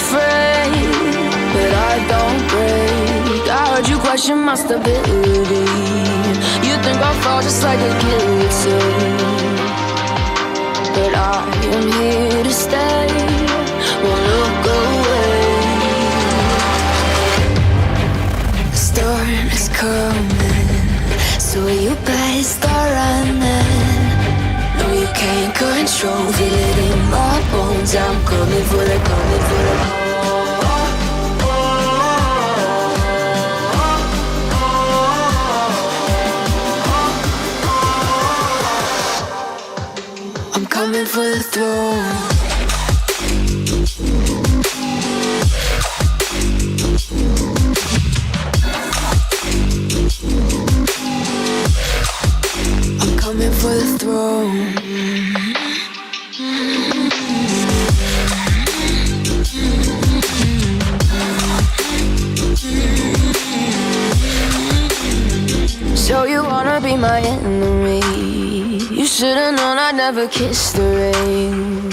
afraid, but I don't break. I heard you question my stability. You think I'll fall just like a guillotine, but I am here to stay. Won't look away. The storm is coming, so you better start running. No, you can't control, feel it in my bones. I'm coming for the, coming for the. I'm coming for the throne. I'm coming for the throne. So you wanna be my enemy? You should've known I'd never kiss the rain.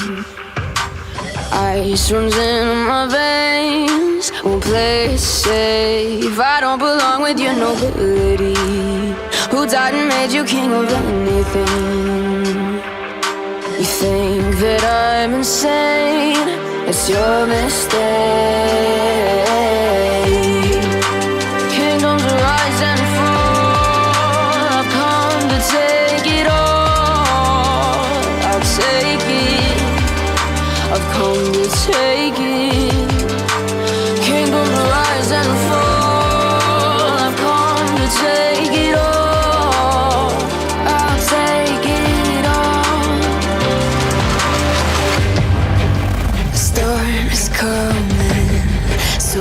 Ice runs in my veins, won't play it safe. I don't belong with your nobility. Who died and made you king of anything? You think that I'm insane? It's your mistake. Kingdoms rise and fall. I've come to take it all. I'll take it. I've come to take it. Kingdoms rise and fall. I've come to take it all. I'll take it all. The storm is coming, so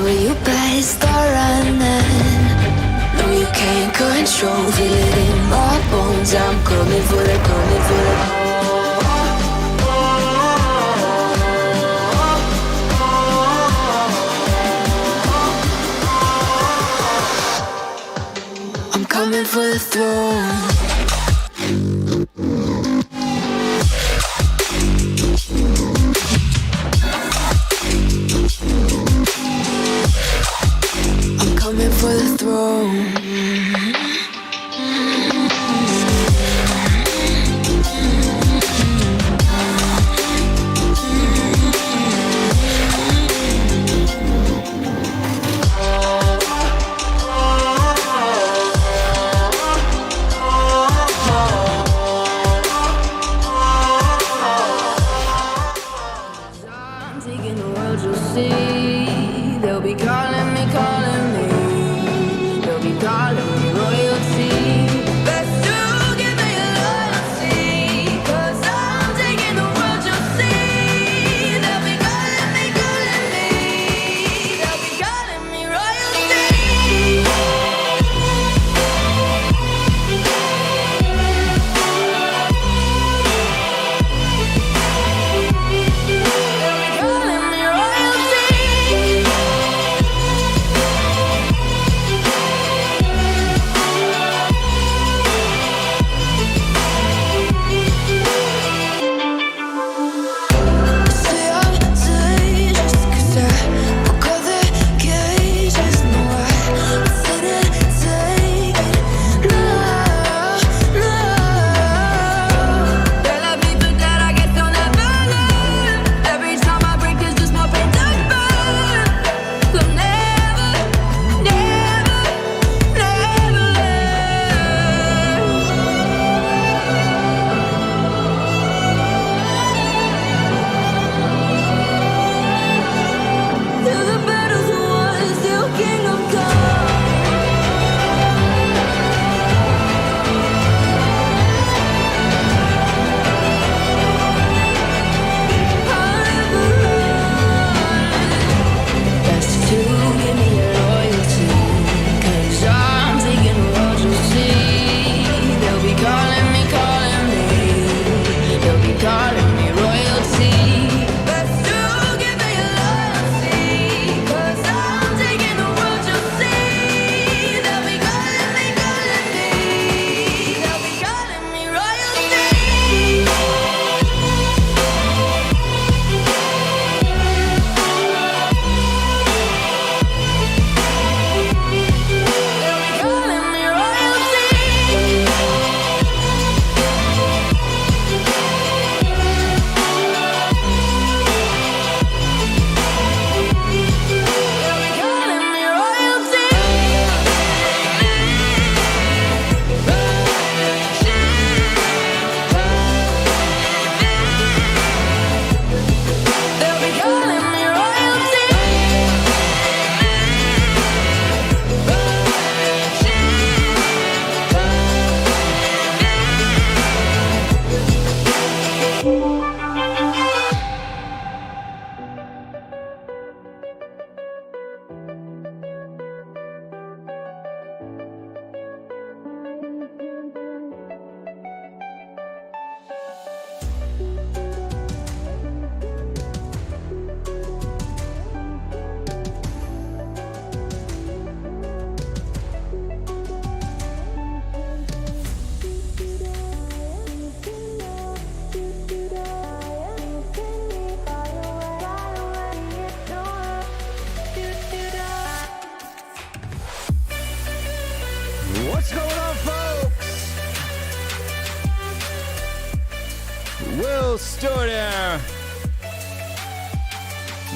Will Stewart here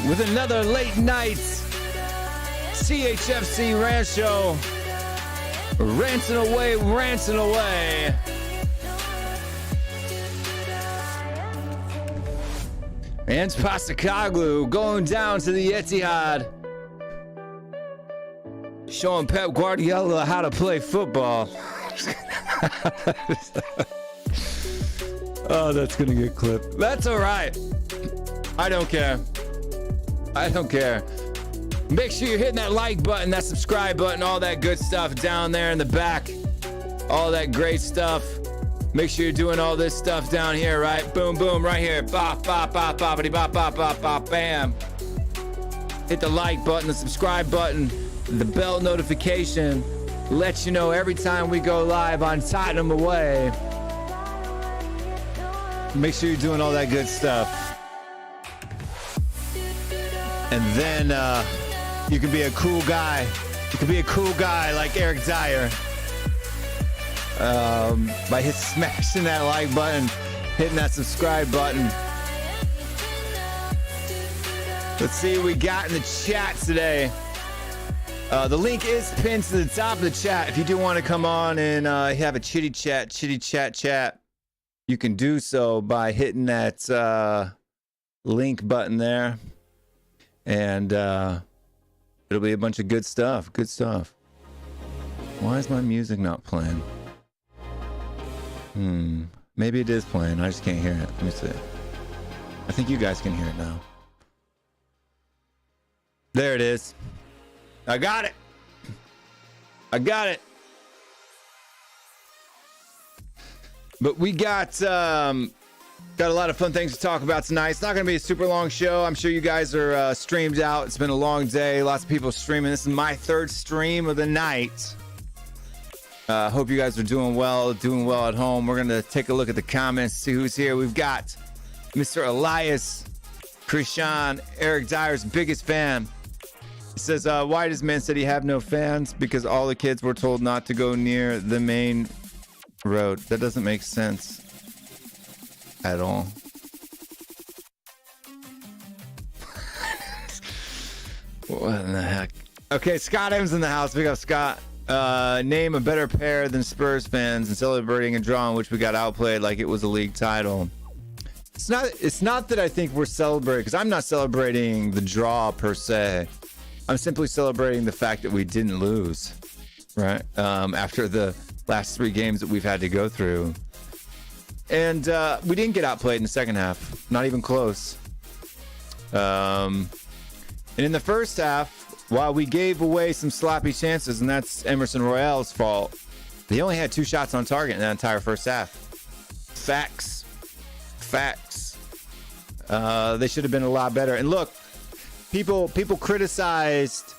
with another late night CHFC rant show. Ranting away, ranting away. And Postacoglu going down to the Etihad, showing Pep Guardiola how to play football. Oh, that's gonna get clipped. That's all right. I don't care. I don't care. Make sure you're hitting that like button, that subscribe button, all that good stuff down there in the back. All that great stuff. Make sure you're doing all this stuff down here, right? Boom, boom, right here. Bop, bop, bop, boppity, bop, bop, bop, bop, bam. Hit the like button, the subscribe button, the bell notification. Let you know every time we go live on Tottenham Away. Make sure you're doing all that good stuff. And then you can be a cool guy. You can be a cool guy like Eric Dyer by smashing that like button, hitting that subscribe button. Let's see what we got in the chat today. The link is pinned to the top of the chat. If you do want to come on and have a chitty chat, you can do so by hitting that link button there. And it'll be a bunch of good stuff. Good stuff. Why is my music not playing? Maybe it is playing. I just can't hear it. Let me see. I think you guys can hear it now. There it is. I got it. I got it. But we got a lot of fun things to talk about tonight. It's not going to be a super long show. I'm sure you guys are streamed out. It's been a long day. Lots of people streaming. This is my third stream of the night. Hope you guys are doing well at home. We're going to take a look at the comments, see who's here. We've got Mr. Elias, Krishan, Eric Dyer's biggest fan. He says, why does Man City have no fans? Because all the kids were told not to go near the main road. That doesn't make sense at all. What in the heck? Okay, Scott M's in the house. Big up, Scott. Name a better pair than Spurs fans and celebrating a draw in which we got outplayed like it was a league title. It's not that I think we're celebrating, because I'm not celebrating the draw per se. I'm simply celebrating the fact that we didn't lose, right? After the last 3 games that we've had to go through. And we didn't get outplayed in the second half. Not even close. And in the first half, while we gave away some sloppy chances, and that's Emerson Royale's fault, they only had 2 shots on target in that entire first half. Facts. They should have been a lot better. And look, people criticized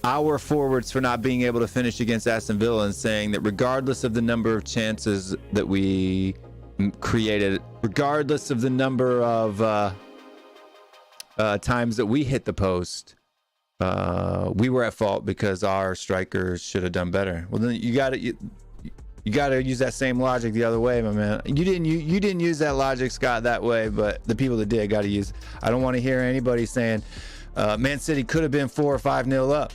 our forwards for not being able to finish against Aston Villa and saying that regardless of the number of chances that we created, regardless of the number of times that we hit the post, we were at fault because our strikers should have done better. Well, then you got to use that same logic the other way, my man. You didn't use that logic, Scott, that way, but the people that did got to use. I don't want to hear anybody saying Man City could have been 4 or 5-0 up.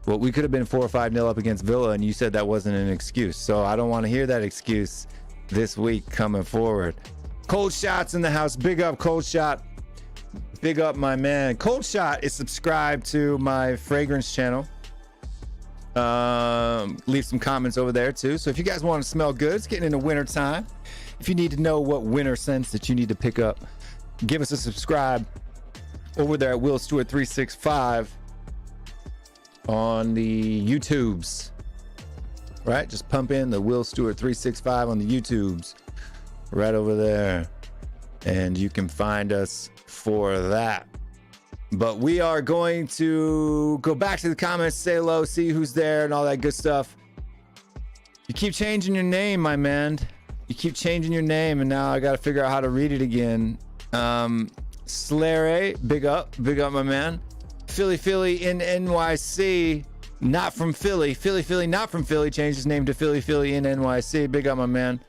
Well, we could have been 4 or 5-0 up against Villa, and you said that wasn't an excuse. So I don't want to hear that excuse this week coming forward. Cold Shot's in the house. Big up, Cold Shot. Big up, my man. Cold Shot is subscribed to my fragrance channel. Leave some comments over there too. So if you guys want to smell good, it's getting into winter time. If you need to know what winter scents that you need to pick up, give us a subscribe over there at WillStewart365 on the YouTubes. Right? Just pump in the WillStewart365 on the YouTubes right over there, and you can find us for that. But we are going to go back to the comments, say hello, see who's there, and all that good stuff. You keep changing your name, my man. You keep changing your name, and now I got to figure out how to read it again. Slare, big up, my man. Philly in NYC, not from Philly. Philly, not from Philly. Changed his name to Philly in NYC. Big up, my man.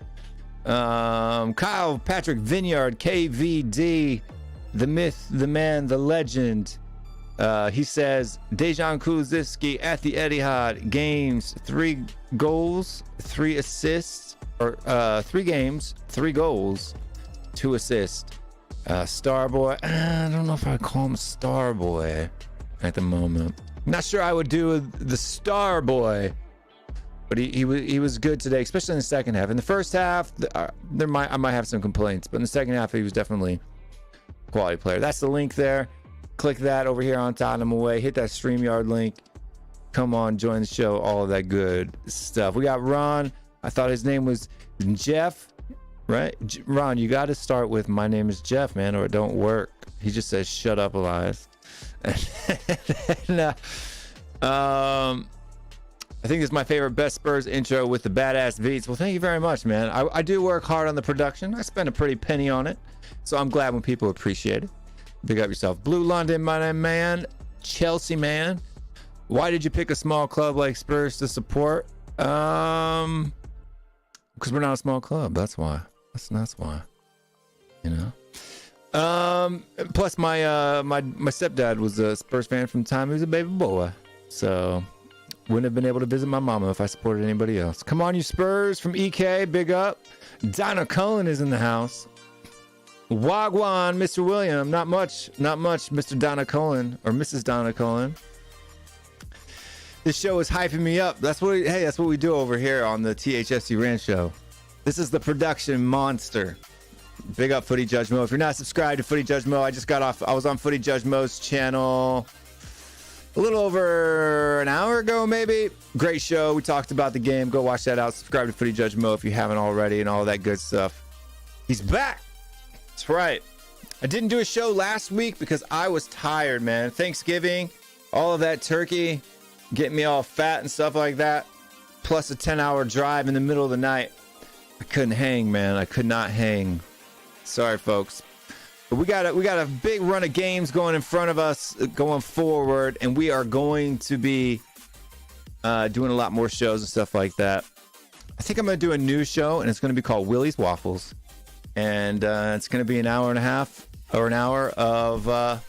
Kyle Patrick Vineyard, KVD, the myth, the man, the legend. He says Dejan Kulusevski at the Etihad, games 3 goals, 3 assists, or 3 games, 3 goals, 2 assists. Starboy, I don't know if I'd call him Starboy at the moment. Not sure I would do the Starboy, but he was good today, especially in the second half. In the first half, I might have some complaints, but in the second half, he was definitely a quality player. That's the link there. Click that over here on Tottenham Away. Hit that StreamYard link. Come on, join the show. All of that good stuff. We got Ron. I thought his name was Jeff, right? Ron, you got to start with "My name is Jeff," man, or it don't work. He just says, "Shut up, Elias." I think this is my favorite Best Spurs intro with the badass beats. Well, thank you very much, man. I do work hard on the production. I spend a pretty penny on it, so I'm glad when people appreciate it. Big up yourself. Blue London, my man. Chelsea, man. Why did you pick a small club like Spurs to support? Because we're not a small club. That's why. That's why. You know. Plus my stepdad was a Spurs fan from the time he was a baby boy, so wouldn't have been able to visit my mama if I supported anybody else. Come on, you Spurs from EK. Big up. Donna Cullen is in the house. Wagwan, Mr. William. Not much, Mr. Donna Cullen or Mrs. Donna Cullen. This show is hyping me up. That's what we do over here on the THFCRants show. This is the production monster. Big up Footy Judge Mo. If you're not subscribed to Footy Judge Mo, I just got off. I was on Footy Judge Mo's channel a little over an hour ago, maybe. Great show. We talked about the game. Go watch that out. Subscribe to Footy Judge Mo if you haven't already, and all that good stuff. He's back. That's right. I didn't do a show last week because I was tired, man. Thanksgiving, all of that turkey, getting me all fat and stuff like that, plus a 10-hour drive in the middle of the night. I couldn't hang, man. I could not hang. Sorry, folks. But we got a big run of games going in front of us going forward, and we are going to be doing a lot more shows and stuff like that. I think I'm going to do a new show, and it's going to be called Willie's Waffles. And it's going to be an hour and a half or an hour of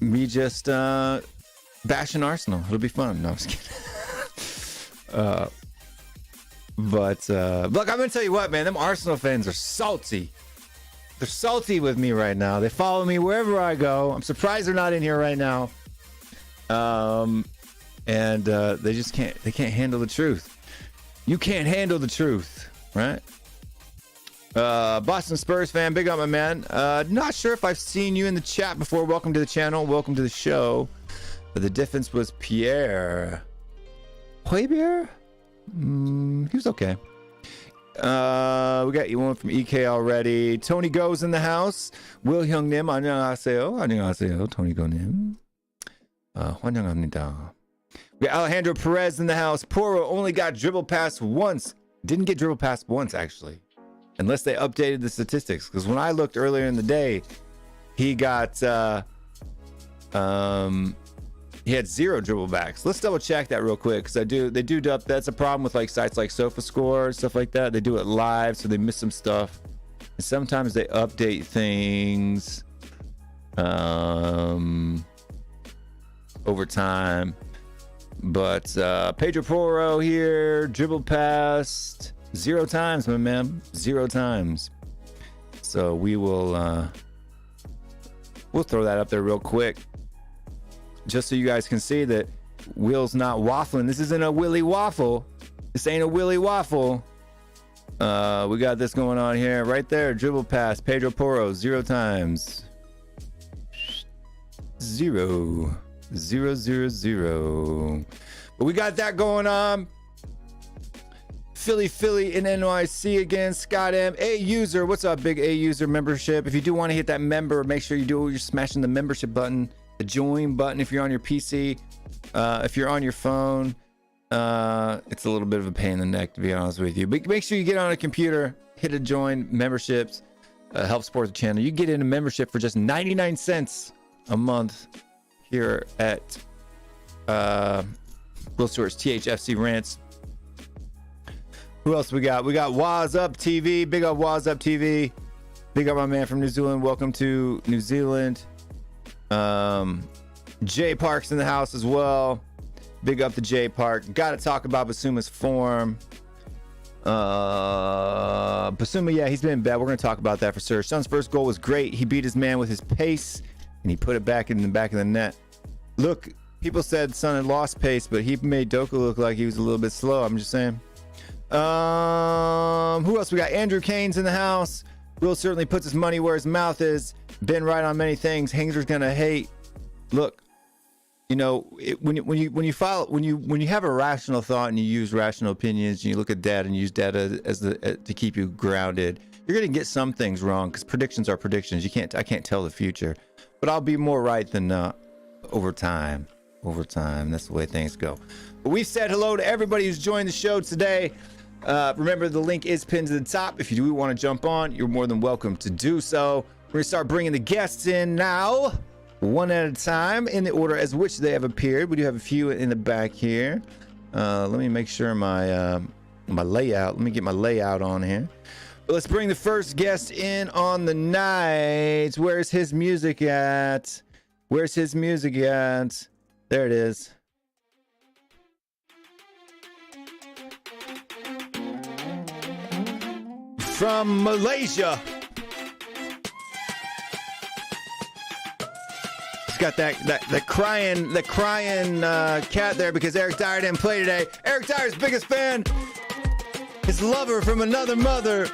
me just bashing Arsenal. It'll be fun. No, I'm just kidding. But look, I'm going to tell you what, man. Them Arsenal fans are salty. They're salty with me right now. They follow me wherever I go. I'm surprised they're not in here right now. And they just can't handle the truth. You can't handle the truth, right? Boston Spurs fan, big up, my man. Not sure if I've seen you in the chat before. Welcome to the channel. Welcome to the show. But the difference was Pierre. Pierre? He was okay. We got you one from EK already. Tony Go's in the house. Will Hyung Nim, 안녕하세요. 안녕하세요. Tony Go Nim. 환영합니다. We got Alejandro Perez in the house. Poro only got dribble past once. Didn't get dribble past once, actually. Unless they updated the statistics. Because when I looked earlier in the day, he got he had 0 dribble backs. Let's double check that real quick, because they do that's a problem with like sites like SofaScore, stuff like that. They do it live, so they miss some stuff. And sometimes they update things over time. But Pedro Porro here, dribble past 0 times, my man. 0 times. So we'll throw that up there real quick, just so you guys can see that Will's not waffling. This isn't a Willy waffle. This ain't a Willy waffle. We got this going on here. Right there, dribble pass. Pedro Porro, 0 times. 0. 0, 0, 0. But we got that going on. Philly in NYC again. Scott M. A user. What's up, big A user membership? If you do want to hit that member, make sure you're smashing the membership button, the join button if you're on your PC. If you're on your phone, it's a little bit of a pain in the neck, to be honest with you. But make sure you get on a computer, hit a join memberships, help support the channel. You get in a membership for just 99 cents a month here at Will Stewart's THFCRants. Who else we got? We got Waz Up TV. Big up Waz Up TV. Big up my man from New Zealand. Welcome to New Zealand. Jay Park's in the house as well. Big up to Jay Park. Got to talk about Basuma's form. Basuma, yeah, he's been bad. We're going to talk about that for sure. Son's first goal was great. He beat his man with his pace, and he put it back in the back of the net. Look, people said Son had lost pace, but he made Doku look like he was a little bit slow. I'm just saying. Who else? We got Andrew Kane's in the house. Will certainly puts his money where his mouth is. Been right on many things. Hanger's gonna hate. Look, you know, when you have a rational thought and you use rational opinions and you look at data and use data as to keep you grounded, you're gonna get some things wrong because predictions are predictions. I can't tell the future, but I'll be more right than not over time. Over time, that's the way things go. But we've said hello to everybody who's joined the show today. Remember, the link is pinned to the top. If you do want to jump on, you're more than welcome to do so. We're gonna start bringing the guests in now, one at a time, in the order as which they have appeared. We do have a few in the back here. Let me make sure my layout. Let me get my layout on here. But let's bring the first guest in on the night. Where's his music at? Where's his music at? There it is. From Malaysia. He's got that crying cat there because Eric Dyer didn't play today. Eric Dyer's biggest fan, his lover from another mother,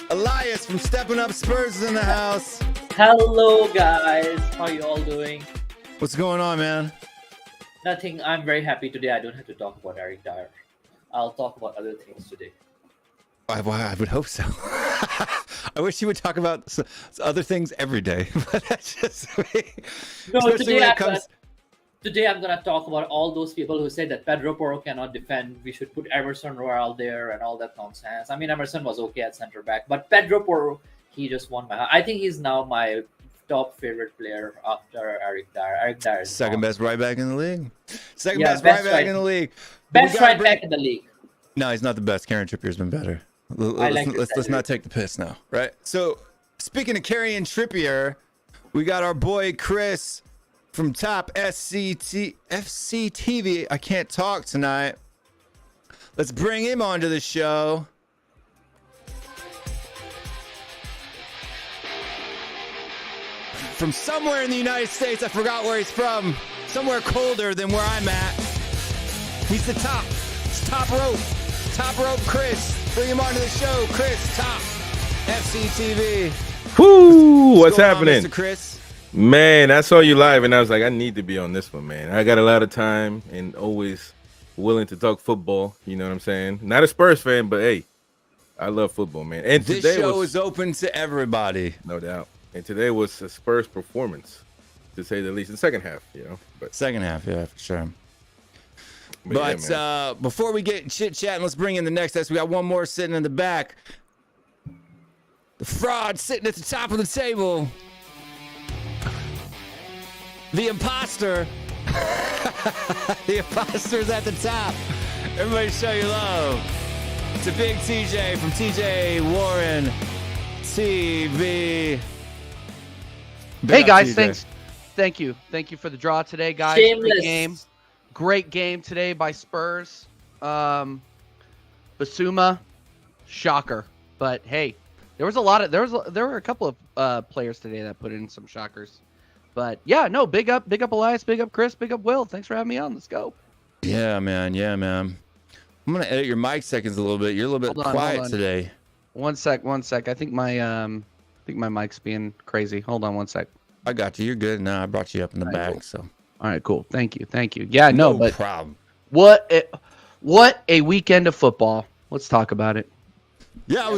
Elias from Stepping Up Spurs, is in the house. Hello guys, how you all doing? What's going on, man? Nothing. I'm very happy today. I don't have to talk about Eric Dyer. I'll talk about other things today. I would hope so. I wish you would talk about other things every day, but that's just me. No, today I'm gonna talk about all those people who say that Pedro Porro cannot defend. We should put Emerson Royal there and all that nonsense. I mean, Emerson was okay at center back, but Pedro Porro, he just won my heart. I think he's now my top favorite player after Eric Dyer. Eric Dyer is second best right back in the league. Second Yeah, best right back in the league. Best right back in the league. No, he's not the best. Karen Trippier's been better. Let's not take the piss now, right? So, speaking of Carrion Trippier, we got our boy Chris from Top FCTV. I can't talk tonight. Let's bring him onto the show. From somewhere in the United States, I forgot where he's from. Somewhere colder than where I'm at. He's the top. It's top rope. Top rope Chris. Bring him onto the show. Chris, Top FCTV. Whoo! What's happening? Mr. Chris? Man, I saw you live and I was like, I need to be on this one, man. I got a lot of time and always willing to talk football. You know what I'm saying? Not a Spurs fan, but hey, I love football, man. And this today show is open to everybody. No doubt. And today was a Spurs performance, to say the least. In the second half, you know. But second half, yeah, for sure. But yeah, before we get chit-chatting, let's bring in the next guest. We got one more sitting in the back. The fraud sitting at the top of the table. The imposter. The imposter's at the top. Everybody show your love. It's a big TJ from TJ Warren TV. Hey guys, thanks. Thank you for the draw today, guys. Shameless. Great game today by Spurs. Basuma, shocker. But hey, there were a couple of players today that put in some shockers. But yeah, no, big up Elias, big up Chris, big up Will. Thanks for having me on. Let's go. Yeah, man. I'm gonna edit your mic seconds a little bit. You're a little bit quiet today. One sec. I think my mic's being crazy. Hold on one sec. I got you. You're good. No, I brought you up in the back. Cool. So. All right, cool. Thank you. Yeah, no but problem. What a weekend of football. Let's talk about it. Yeah,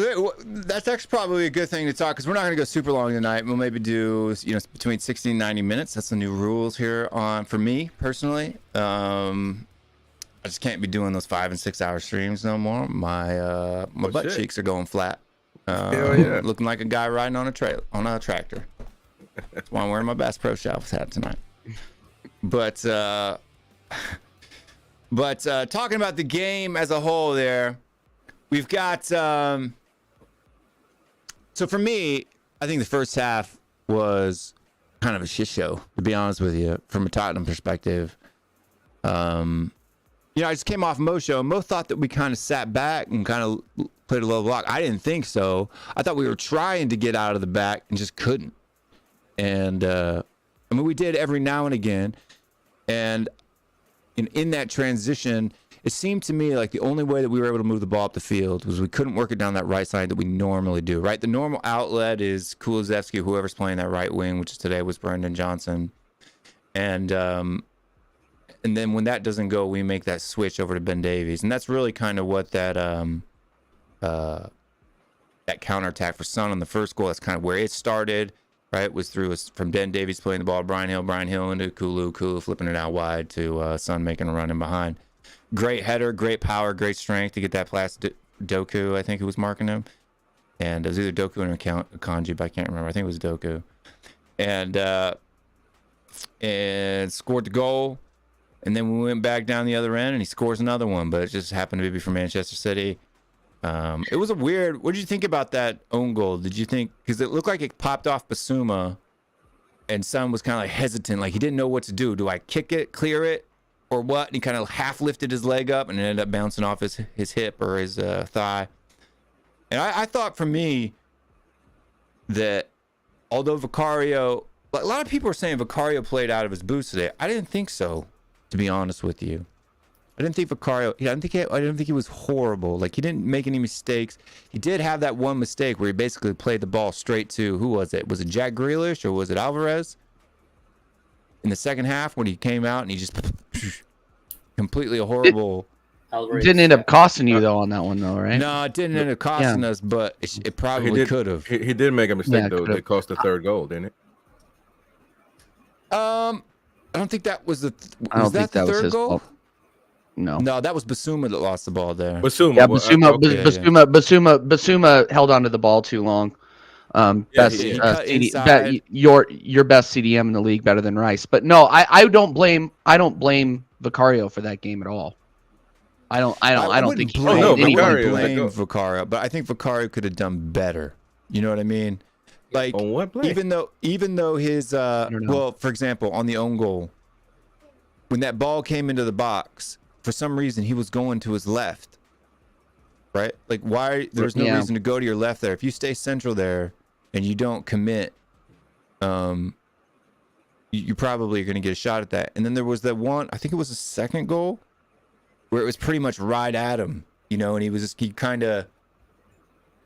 that's actually probably a good thing to talk because we're not going to go super long tonight. We'll maybe do between 60 and 90 minutes. That's the new rules here for me personally. I just can't be doing those 5 and 6 hour streams no more. My butt cheeks are going flat. Looking like a guy riding on a tractor. That's why I'm wearing my Bass Pro Shops hat tonight. But talking about the game as a whole there, we've got. So for me, I think the first half was kind of a shit show, to be honest with you, from a Tottenham perspective. I just came off Mo's show. Mo thought that we kind of sat back and kind of played a low block. I didn't think so. I thought we were trying to get out of the back and just couldn't. And we did every now and again. And in that transition, it seemed to me like the only way that we were able to move the ball up the field was we couldn't work it down that right side that we normally do, right? The normal outlet is Kulusevski, whoever's playing that right wing, which today was Brendan Johnson. And then when that doesn't go, we make that switch over to Ben Davies. And that's really kind of what that counterattack for Son on the first goal, that's kind of where it started, right? Was from Ben Davies playing the ball to Brian Hill into Kulu flipping it out wide to Son making a run in behind. Great header, great power, great strength to get that past Doku, I think, who was marking him. And it was either Doku or Akanji, but I can't remember. I think it was Doku. And scored the goal. And then we went back down the other end, and he scores another one. But it just happened to be from Manchester City. It was a weird... What did you think about that own goal? Did you think... Because it looked like it popped off Basuma, and Son was kind of like hesitant. Like he didn't know what to do. Do I kick it, clear it? Or what? And he kind of half lifted his leg up and it ended up bouncing off his hip or his thigh. And I thought for me that although Vicario, a lot of people are saying Vicario played out of his boots today. I didn't think so, to be honest with you. I didn't think Vicario, I didn't think he was horrible. Like he didn't make any mistakes. He did have that one mistake where he basically played the ball straight to, who was it? Was it Jack Grealish or was it Alvarez? In the second half when he came out and he just completely a horrible... It didn't end up costing you though on that one though, right? No, it didn't end up costing us, but it probably could have. He did make a mistake though. That cost the third goal, didn't it? I don't think that was the. Was that the third was goal? Fault. No, that was Basuma that lost the ball there. Basuma held onto the ball too long. Your best CDM in the league, better than Rice. But no, I don't blame Vicario for that game at all. I don't think he blame Vicario, but I think Vicario could have done better. You know what I mean? Like on what play? Even though his well, for example, on the own goal, when that ball came into the box, for some reason he was going to his left. Right? Like why there's no reason to go to your left there. If you stay central there and you don't commit, you probably are going to get a shot at that. And then there was that one, I think it was the second goal, where it was pretty much right at him, and he kind of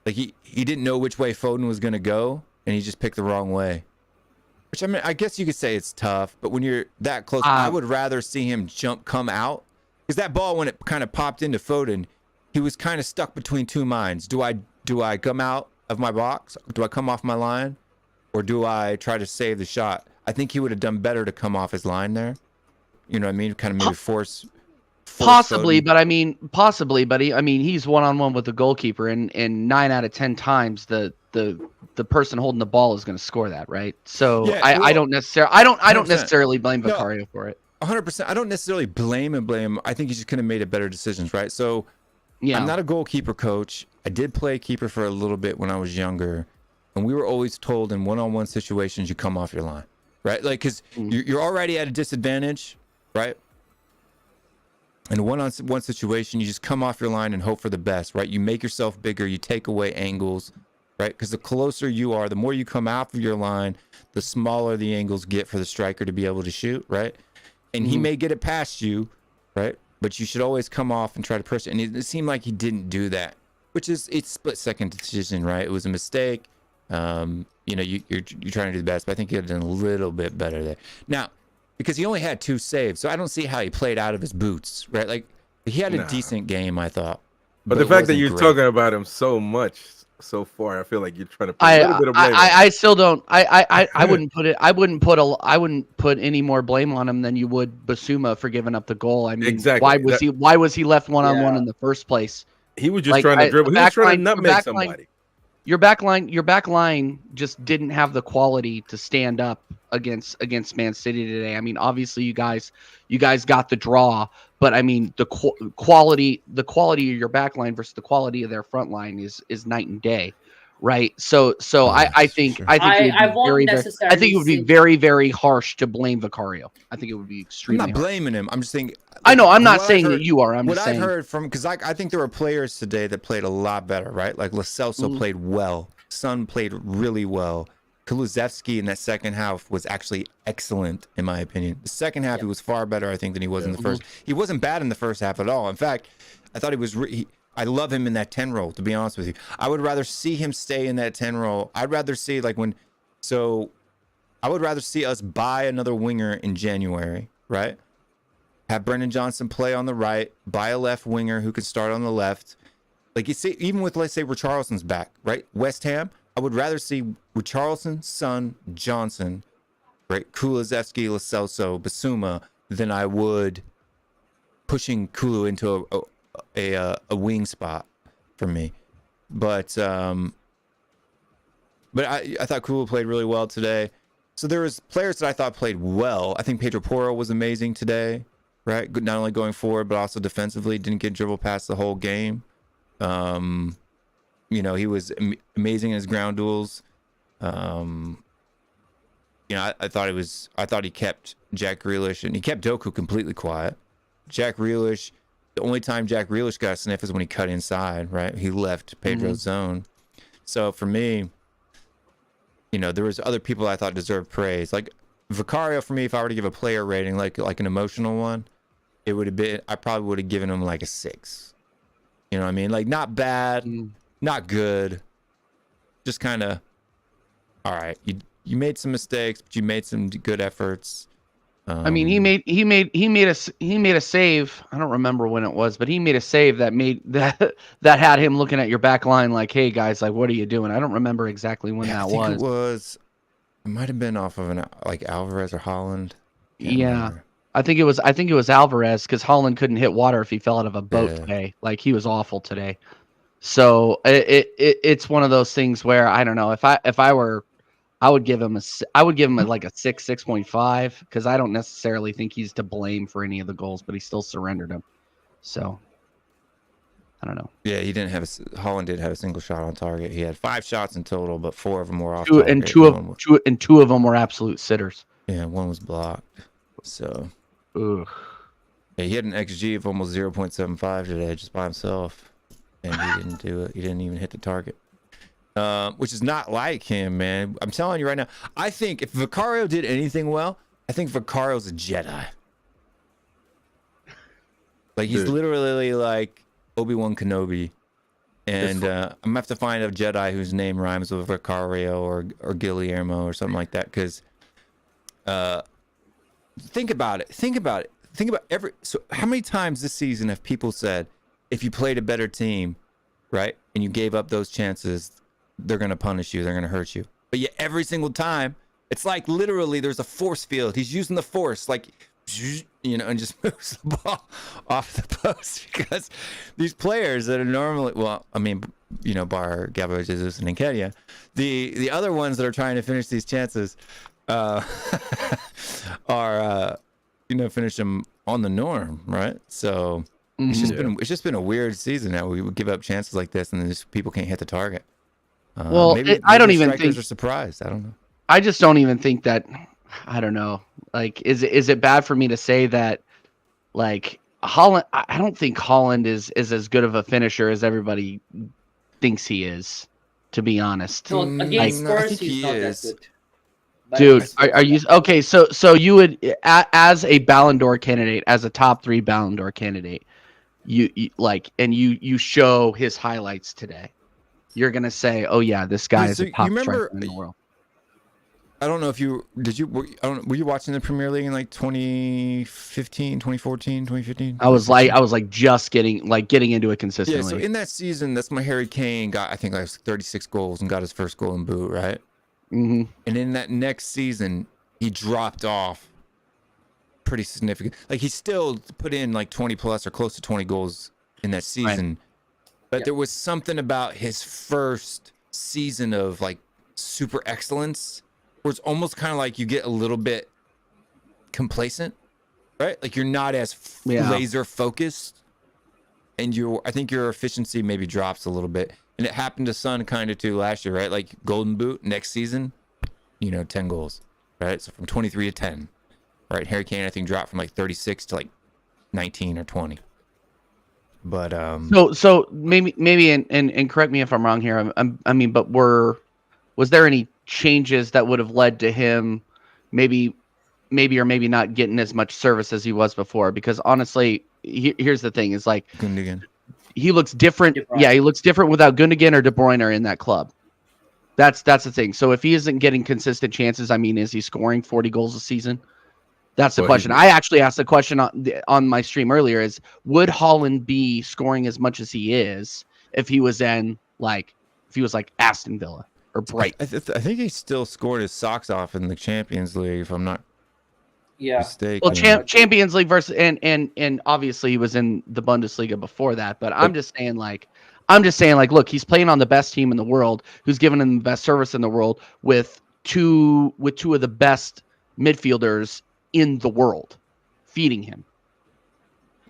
like he didn't know which way Foden was going to go, and he just picked the wrong way. Which, I mean, I guess you could say it's tough, but when you're that close, I would rather see him come out, because that ball, when it kind of popped into Foden, he was kind of stuck between two minds. Do I come out of my box? Do I come off my line? Or do I try to save the shot? I think he would have done better to come off his line there. You know what I mean? Kind of maybe force possibly, Foden. but he's one-on-one with the goalkeeper, and 9 out of 10 times the person holding the ball is going to score that, right? So yeah, I don't necessarily blame Vicario for it. 100%. I don't necessarily blame him. I think he just could have made better decisions, right? So yeah. I'm not a goalkeeper coach. I did play keeper for a little bit when I was younger, and we were always told in one-on-one situations you come off your line, right? Like, because you're already at a disadvantage, right? In a one-on-one situation, you just come off your line and hope for the best, right? You make yourself bigger. You take away angles, right? Because the closer you are, the more you come off of your line, the smaller the angles get for the striker to be able to shoot, right? And he may get it past you, right? But you should always come off and try to push it. And it seemed like he didn't do that, which is it's split-second decision, right? It was a mistake. You're trying to do the best, but I think he could have done a little bit better there. Now, because he only had 2 saves, so I don't see how he played out of his boots, right? Like, he had a decent game, I thought. But the fact that you're talking about him so much so far, I feel like you're trying to put a little bit of blame. I still don't. I wouldn't put it. I wouldn't put any more blame on him than you would Basuma for giving up the goal. I mean, exactly. Why was he left one-on-one in the first place? He was just trying to dribble. He was trying to nutmeg somebody. Your back line just didn't have the quality to stand up against Man City today. I mean, obviously you guys got the draw, but I mean the quality of your back line versus the quality of their front line is night and day, right? So I think I it would be very, very harsh to blame Vicario. I think it would be extremely. I'm not blaming him. I'm just saying. I know. I'm not saying that you are. I'm what just saying. I've heard from, because I think there were players today that played a lot better, right? Like Lo Celso played well. Son played really well. Kulusevski in that second half was actually excellent, in my opinion. The second half, he was far better, I think, than he was in the first. He wasn't bad in the first half at all. In fact, I thought he was. I love him in that 10 role, to be honest with you. I would rather see him stay in that 10 role. I'd rather see I would rather see us buy another winger in January, right? Have Brendan Johnson play on the right, buy a left winger who could start on the left. Like you see, even with, let's say, Richarlison's back, right? West Ham, I would rather see Richarlison, Son, Johnson, right? Kulusevski, Lo Celso, Basuma, than I would pushing Kulu into a wing spot for me. But I thought Kulu played really well today. So there was players that I thought played well. I think Pedro Porro was amazing today, right? Not only going forward, but also defensively. Didn't get dribbled past the whole game. He was amazing in his ground duels. I thought he kept Jack Grealish, and he kept Doku completely quiet. Jack Grealish, the only time Jack Grealish got a sniff is when he cut inside, right? He left Pedro's zone. So for me, there was other people I thought deserved praise. Like Vicario, for me, if I were to give a player rating, like an emotional one, it would have been, I probably would have given him like a 6. You know what I mean? Like not bad, not good, just kind of all right. You made some mistakes, but you made some good efforts. I mean, he made a save. I don't remember when it was, but he made a save that had him looking at your back line like, "Hey guys, like, what are you doing?" I don't remember exactly when that was. It might have been off of like Alvarez or Holland. Remember. I think it was Alvarez, because Holland couldn't hit water if he fell out of a boat today. Like, he was awful today. So it's one of those things where I don't know, if I were, I would give him like a 6, 6.5, because I don't necessarily think he's to blame for any of the goals, but he still surrendered them. So I don't know. Yeah, Holland did have a single shot on target. He had 5 shots in total, but 4 of them were off target. And two of them were absolute sitters. Yeah, one was blocked. So. Ugh. Yeah, he had an XG of almost 0.75 today just by himself, and he didn't do it. He didn't even hit the target, which is not like him, man. I'm telling you right now. I think if Vicario did anything well, I think Vicario's a Jedi. Like, he's literally like Obi-Wan Kenobi, and I'm gonna have to find a Jedi whose name rhymes with Vicario or Guillermo or something like that, because think about it. So how many times this season have people said, if you played a better team, right, and you gave up those chances, they're going to punish you, they're going to hurt you. But yet every single time, it's like literally there's a force field. He's using the force, like, and just moves the ball off the post, because these players that are normally, bar Gabriel Jesus and Nketiah, the other ones that are trying to finish these chances are finish them on the norm, right? So it's just been a weird season now. We would give up chances like this, and then just people can't hit the target. Maybe I don't even think are surprised. I don't know. I just don't even think that. I don't know. Like, is it bad for me to say that? Like, Holland, I don't think Holland is as good of a finisher as everybody thinks he is. To be honest, no, against Spurs, he's not that good. Dude, are you okay? So you would, as a Ballon d'Or candidate, as a top 3 Ballon d'Or candidate, you show his highlights today, you're gonna say, "Oh yeah, this guy is a top striker in the world." I don't know if were you watching the Premier League in like 2015, 2014, 2015? I was just getting into it consistently. Yeah, so in that season, that's when Harry Kane got, I think, like 36 goals and got his first Golden Boot, right? Mm-hmm. And in that next season, he dropped off pretty significant. Like, he still put in like 20 plus or close to 20 goals in that season. Right. But there was something about his first season of like super excellence where it's almost kind of like you get a little bit complacent, right? Like you're not as laser focused, and I think your efficiency maybe drops a little bit. And it happened to Son kind of too last year, right? Like Golden Boot next season, 10 goals, right? So from 23 to 10, right? Harry Kane, I think, dropped from like 36 to like 19 or 20. But so maybe and correct me if I'm wrong here. I mean, but was there any changes that would have led to him maybe or maybe not getting as much service as he was before? Because honestly, here's the thing: is like Gundogan. He looks different. Yeah, he looks different without Gundogan or De Bruyne in that club. That's the thing. So if he isn't getting consistent chances, I mean, is he scoring 40 goals a season? That's the question. I actually asked the question on my stream earlier: is would Haaland be scoring as much as he is if he was like Aston Villa or Brighton? I think he still scored his socks off in the Champions League, if I'm not mistaken. Well, Champions League versus and obviously he was in the Bundesliga before that. But I'm just saying like, look, he's playing on the best team in the world, who's giving him the best service in the world with two of the best midfielders in the world feeding him.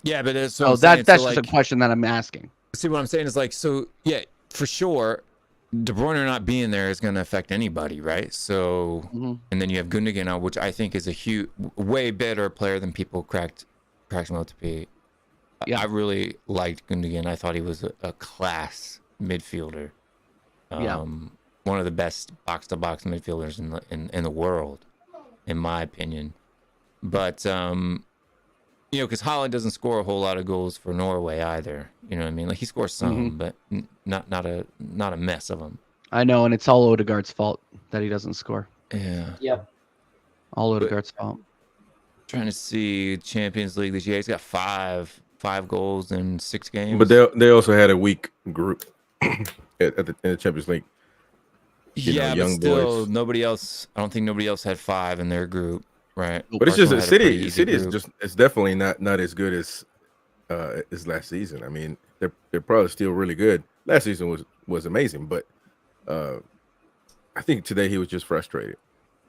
Yeah, but that's that's just a question that I'm asking. See, what I'm saying is like, so yeah, for sure, De Bruyne not being there is going to affect anybody, right? So, and then you have Gundogan, which I think is a way better player than people cracked him out to be. Yeah. I really liked Gundogan. I thought he was a class midfielder. One of the best box-to-box midfielders in the world, in my opinion. But because Haaland doesn't score a whole lot of goals for Norway either. You know what I mean? Like he scores some, but not a mess of them. I know, and it's all Odegaard's fault that he doesn't score. Yeah. Yep. All Odegaard's fault. Trying to see Champions League this year. He's got five goals in 6 games. But they also had a weak group in the Champions League. But still, nobody else. I don't think nobody else had 5 in their group. Right, but it's just a City. City is it's definitely not as good as last season. I mean, they're probably still really good. Last season was amazing, but I think today he was just frustrated.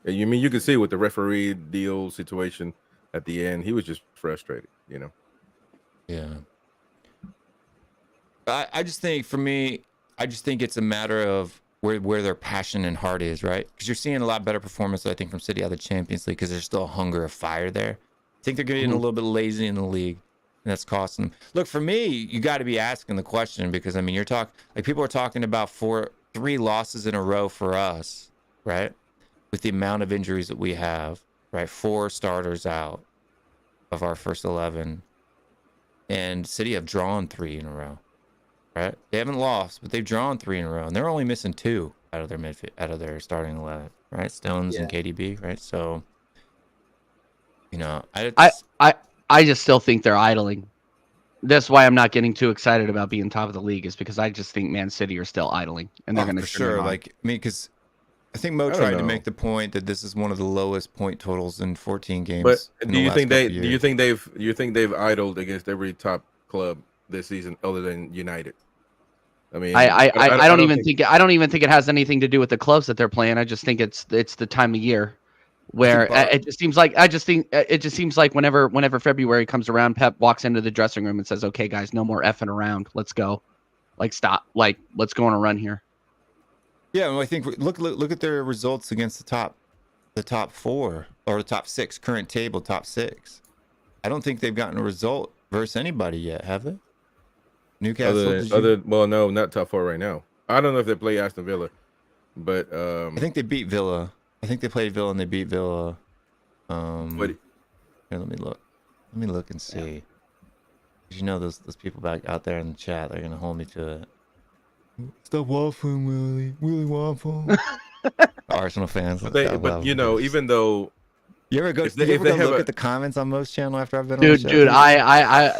And you can see with the referee deal situation at the end, he was just frustrated. Yeah. I just think for me, it's a matter of where their passion and heart is, right? Because you're seeing a lot better performance, I think, from City out of the Champions League because there's still a hunger of fire there. I think they're getting a little bit lazy in the league, and that's costing them. Look, for me, you got to be asking the question because, I mean, people are talking about 3 losses in a row for us, right? With the amount of injuries that we have, right? 4 starters out of our first 11. And City have drawn 3 in a row. Right, they haven't lost, but they've drawn 3 in a row, and they're only missing 2 out of their starting 11. Right, Stones and KDB. Right, so I just still think they're idling. That's why I'm not getting too excited about being top of the league, is because I just think Man City are still idling, and they're going to sure. Like, I mean, because I think Mo tried to make the point that this is one of the lowest point totals in 14 games. But do you think they've idled against every top club this season other than United? I mean, I don't even think it has anything to do with the clubs that they're playing. I just think it's the time of year where it just seems like whenever February comes around, Pep walks into the dressing room and says, "Okay, guys, no more effing around. Let's go. Like, stop. Like, let's go on a run here." Yeah, well, I think look at their results against the top 4 or the top 6 current table top 6. I don't think they've gotten a result versus anybody yet, have they? Newcastle. Well, no, not top 4 right now. I don't know if they play Aston Villa, but I think they beat Villa. I think they played Villa and they beat Villa. Here, let me look and see. Yeah. Those people back out there in the chat, they're gonna hold me to it. Stop waffling, Willie waffle. Arsenal fans. Even though. You ever go look at the comments on Mo's channel after I've been on the show? Dude, I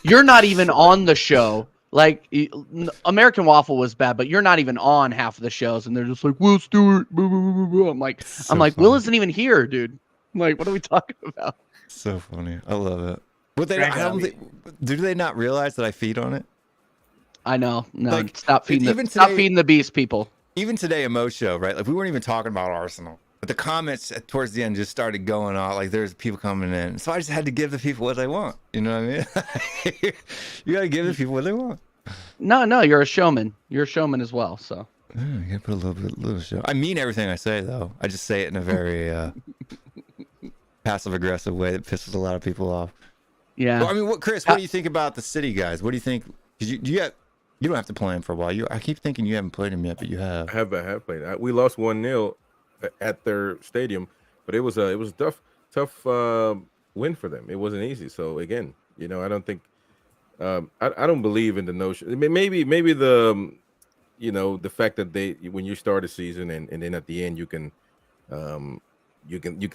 you're not even on the show. Like, American Waffle was bad, but you're not even on half of the shows, and they're just like, Will Stewart. Blah, blah, blah, blah. I'm like, funny. Will isn't even here, dude. I'm like, what are we talking about? So funny. I love it. But do they not realize that I feed on it? I know. No, Like, stop feeding the beast, people. Even today, Mo show, right? Like we weren't even talking about Arsenal, but the comments towards the end just started going on. Like there's people coming in, so I just had to give the people what they want. You know what I mean? You got to give the people what they want. No, you're a showman. You're a showman as well. So you got to put a little show. I mean everything I say, though. I just say it in a very passive aggressive way that pisses a lot of people off. Yeah. Well, I mean, Chris? What do you think about the City guys? What do you think? Because you don't have to play him for a while. I keep thinking you haven't played him yet, but you have. I have played. We lost 1-0 at their stadium, but it was a tough win for them. It wasn't easy. So again, I don't think I don't believe in the notion. Maybe the the fact that when you start a season and then at the end you can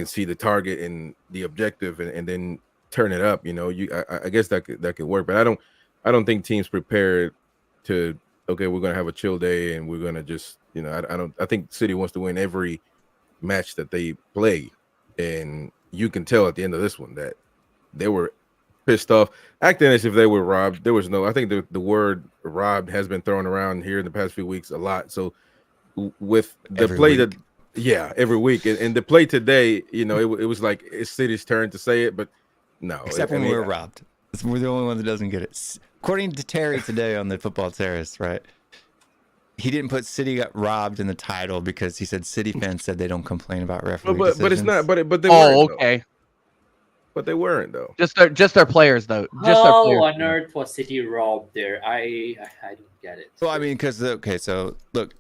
see the target and the objective and then turn it up. I guess that could work, but I don't think teams prepared to we're gonna have a chill day and we're gonna just I think City wants to win every match that they play, and you can tell at the end of this one that they were pissed off, acting as if they were robbed. There was I think the word robbed has been thrown around here in the past few weeks a lot. So with the play that every week and the play today, it was like it's City's turn to say it, but no, except when we were robbed. We're the only one that doesn't get it. According to Terry today on the Football Terrace, right? He didn't put City got robbed in the title because he said City fans said they don't complain about referee decisions. But it's not. But they weren't. Okay. Though. But they weren't though. Just their players though. How on earth was City robbed there? I don't get it. Well, I mean, so look,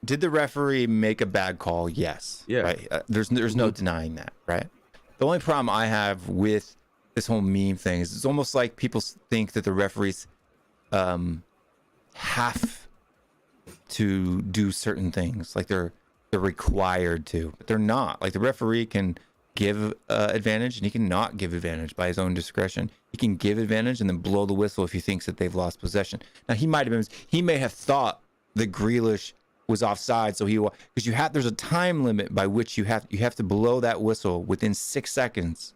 did the referee make a bad call? Yes. Yeah. Right. There's no denying that, right? The only problem I have with this whole meme thing is it's almost like people think that the referees have to do certain things, like they're required to, but they're not. Like the referee can give advantage and he can not give advantage by his own discretion. He can give advantage and then blow the whistle if he thinks that they've lost possession. Now he may have thought that Grealish was offside, so because there's a time limit by which you have to blow that whistle within 6 seconds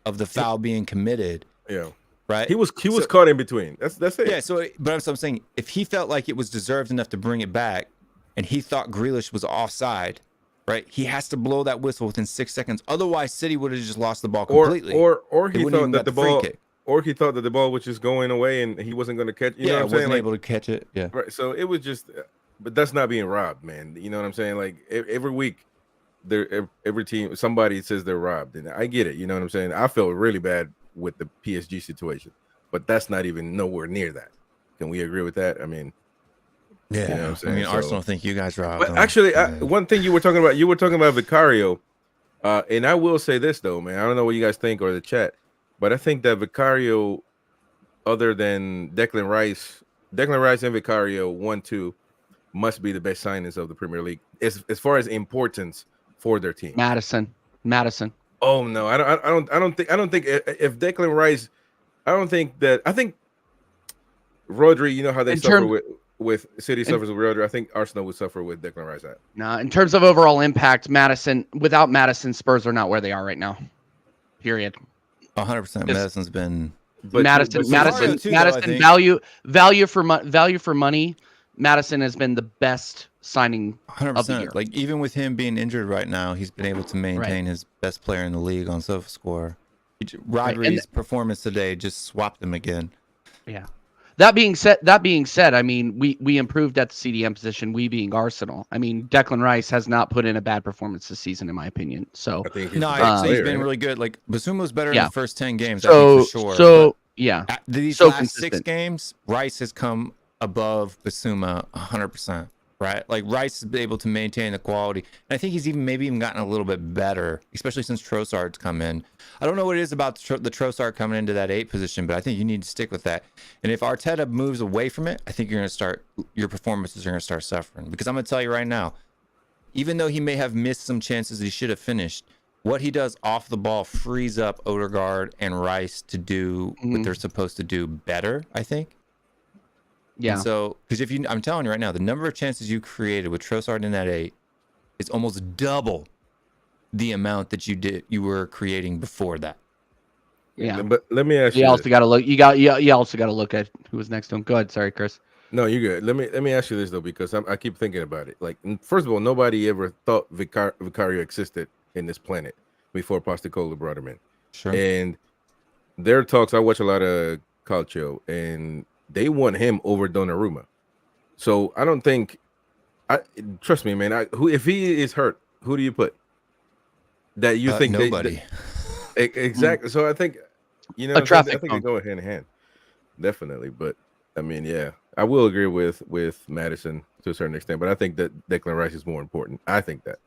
of the foul being committed. Yeah. Right. He was caught in between. That's it. Yeah. So I'm saying if he felt like it was deserved enough to bring it back, and he thought Grealish was offside, right? He has to blow that whistle within 6 seconds. Otherwise, City would have just lost the ball completely. Or he thought that the ball, or he thought that the ball was just going away and he wasn't going to catch. You know what I'm saying? Wasn't able to catch it. Yeah. Right. So it was just, but that's not being robbed, man. You know what I'm saying? Like every week, every team, somebody says they're robbed, and I get it. You know what I'm saying? I felt really bad with the PSG situation, but that's not even nowhere near that. Can we agree with that? I mean, yeah. You know what I'm saying? Arsenal think you guys robbed. But actually, one thing you were talking about Vicario, and I will say this though, man. I don't know what you guys think or the chat, but I think that Vicario, other than Declan Rice and Vicario 1-2, must be the best signings of the Premier League as far as importance for their team. Madison. Oh no, I don't think if Declan Rice, I think Rodri, you know how they suffer with City suffers with Rodri. I think Arsenal would suffer with Declan Rice. No, in terms of overall impact, without Madison, Spurs are not where they are right now. Period. 100%. Madison's been Madison, value for money. Madison has been the best signing 100%. Of the year. Like even with him being injured right now, he's been able to maintain his best player in the league on SofaScore. Rodri's performance today just swapped him again. Yeah. That being said, I mean, we improved at the CDM position, we being Arsenal. I mean, Declan Rice has not put in a bad performance this season, in my opinion. So I think he's been really good. Like Basuma was better in the first 10 games, I think, for sure. So yeah. These last 6 games, Rice has come above Basuma 100%. Right, like Rice is able to maintain the quality, and I think he's maybe even gotten a little bit better, especially since Trossard's come in. I don't know what it is about the Trossard coming into that 8 position, but I think you need to stick with that. And if Arteta moves away from it, I think your performances are going to start suffering. Because I'm going to tell you right now, even though he may have missed some chances he should have finished, what he does off the ball frees up Odegaard and Rice to do what they're supposed to do better, I think. Yeah. And so, because I'm telling you right now, the number of chances you created with Trossard in that 8 is almost double the amount that you were creating before that. Yeah. But let me ask you. You also got to look. You also got to look at who was next to him. Go ahead. Sorry, Chris. No, you're good. Let me ask you this though, because I keep thinking about it. Like, first of all, nobody ever thought Vicario existed in this planet before Postecoglou brought him in. Sure. And their talks, I watch a lot of Calcio, and they want him over Donnarumma. So I don't think. Trust me, man. If he is hurt, who do you put? That you think nobody? Exactly. So I think a traffic. I think they go hand in hand, definitely. But I mean, yeah, I will agree with Madison to a certain extent, but I think that Declan Rice is more important. I think that.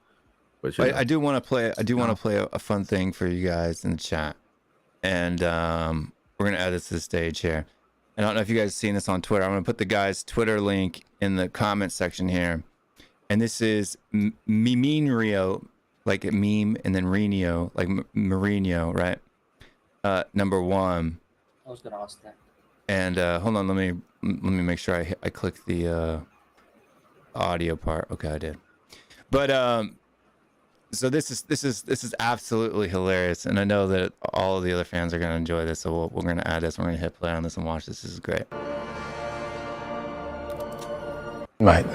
But I do want to play. I do want to play a fun thing for you guys in the chat, and we're gonna add this to the stage here. I don't know if you guys have seen this on Twitter. I'm gonna put the guy's Twitter link in the comment section here, and this is Miminrio, like a meme, and then Reno, like Mourinho, right? Number 1. I was gonna ask that. And hold on, let me make sure I click the audio part. Okay, I did. But so this is absolutely hilarious, and I know that all of the other fans are gonna enjoy this. So we're gonna add this. We're gonna hit play on this and watch this. This is great. Right.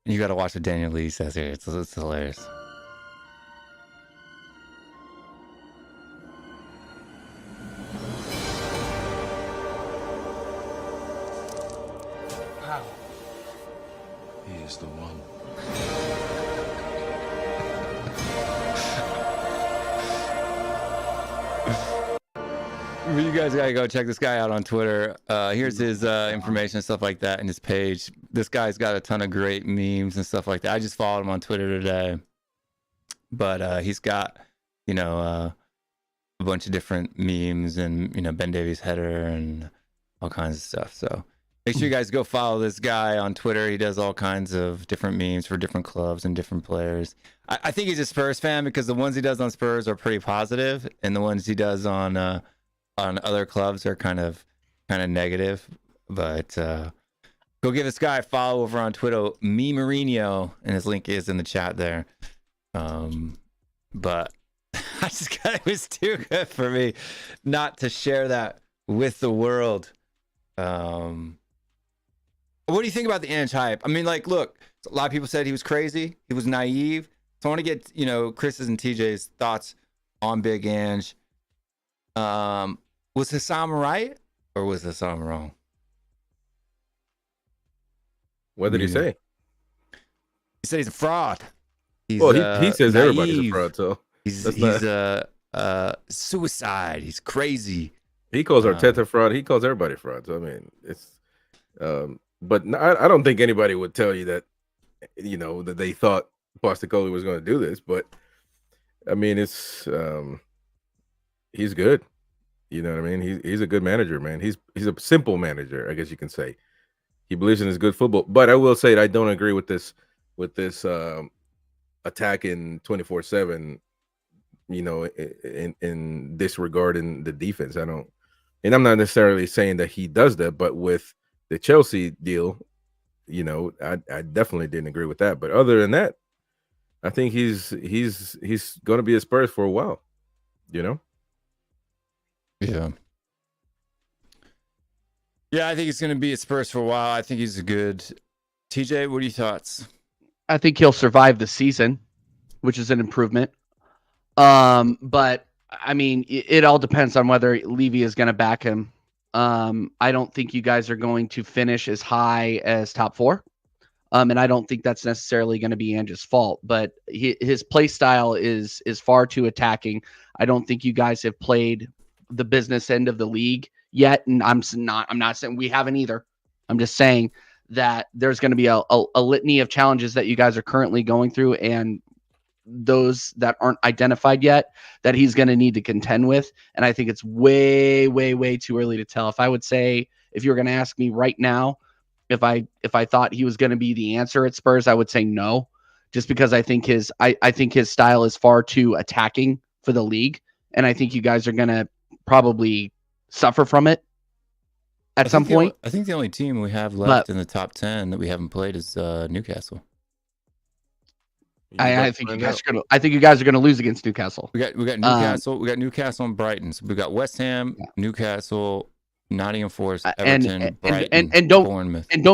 You got to watch what Daniel Lee says here. It's hilarious. How? He is the one. You guys gotta go check this guy out on Twitter. Here's his information and stuff like that, and his page. This guy's got a ton of great memes and stuff like that. I just followed him on Twitter today, but he's got a bunch of different memes and Ben Davies header and all kinds of stuff. So make sure you guys go follow this guy on Twitter. He does all kinds of different memes for different clubs and different players. I think he's a Spurs fan because the ones he does on Spurs are pretty positive, and the ones he does on other clubs are kind of negative. But go give this guy a follow over on Twitter, me Mourinho, and his link is in the chat there. But I just got, it was too good for me not to share that with the world. What do you think about the Ange hype? I mean, like, look, a lot of people said he was crazy, he was naive. So I want to get Chris's and TJ's thoughts on Big Ange. Was Hassam right or was Hassam wrong? What did he say? He said he's a fraud. He says naive. Everybody's a fraud. So he's suicide. He's crazy. He calls Arteta fraud. He calls everybody fraud. So I mean, it's but I don't think anybody would tell you that that they thought Postecoglou was going to do this. But I mean, it's he's good. You know what I mean? He's a good manager, man. He's a simple manager, I guess you can say. He believes in his good football. But I will say that I don't agree with this attacking 24/7, in disregarding the defense. I don't, and I'm not necessarily saying that he does that, but with the Chelsea deal, I definitely didn't agree with that. But other than that, I think he's going to be a Spurs for a while, Yeah. Yeah, I think he's going to be at Spurs for a while. I think he's a good. TJ, what are your thoughts? I think he'll survive the season, which is an improvement. But I mean, it all depends on whether Levy is going to back him. I don't think you guys are going to finish as high as top 4. And I don't think that's necessarily going to be Ange's fault, but his play style is far too attacking. I don't think you guys have played the business end of the league yet, and I'm not saying we haven't either. I'm just saying that there's going to be a litany of challenges that you guys are currently going through, and those that aren't identified yet that he's going to need to contend with. And I think it's way, way, way too early to tell. If you were going to ask me right now, if I thought he was going to be the answer at Spurs, I would say no, just because I think his style is far too attacking for the league, and I think you guys are going to probably suffer from it. at some point. I think the only team we have left in the top 10 that we haven't played is Newcastle. I think you guys are gonna lose against Newcastle. We got Newcastle. We got Newcastle and Brighton. So we got West Ham, Newcastle, Nottingham Forest, Everton, Brighton, and don't Bournemouth. And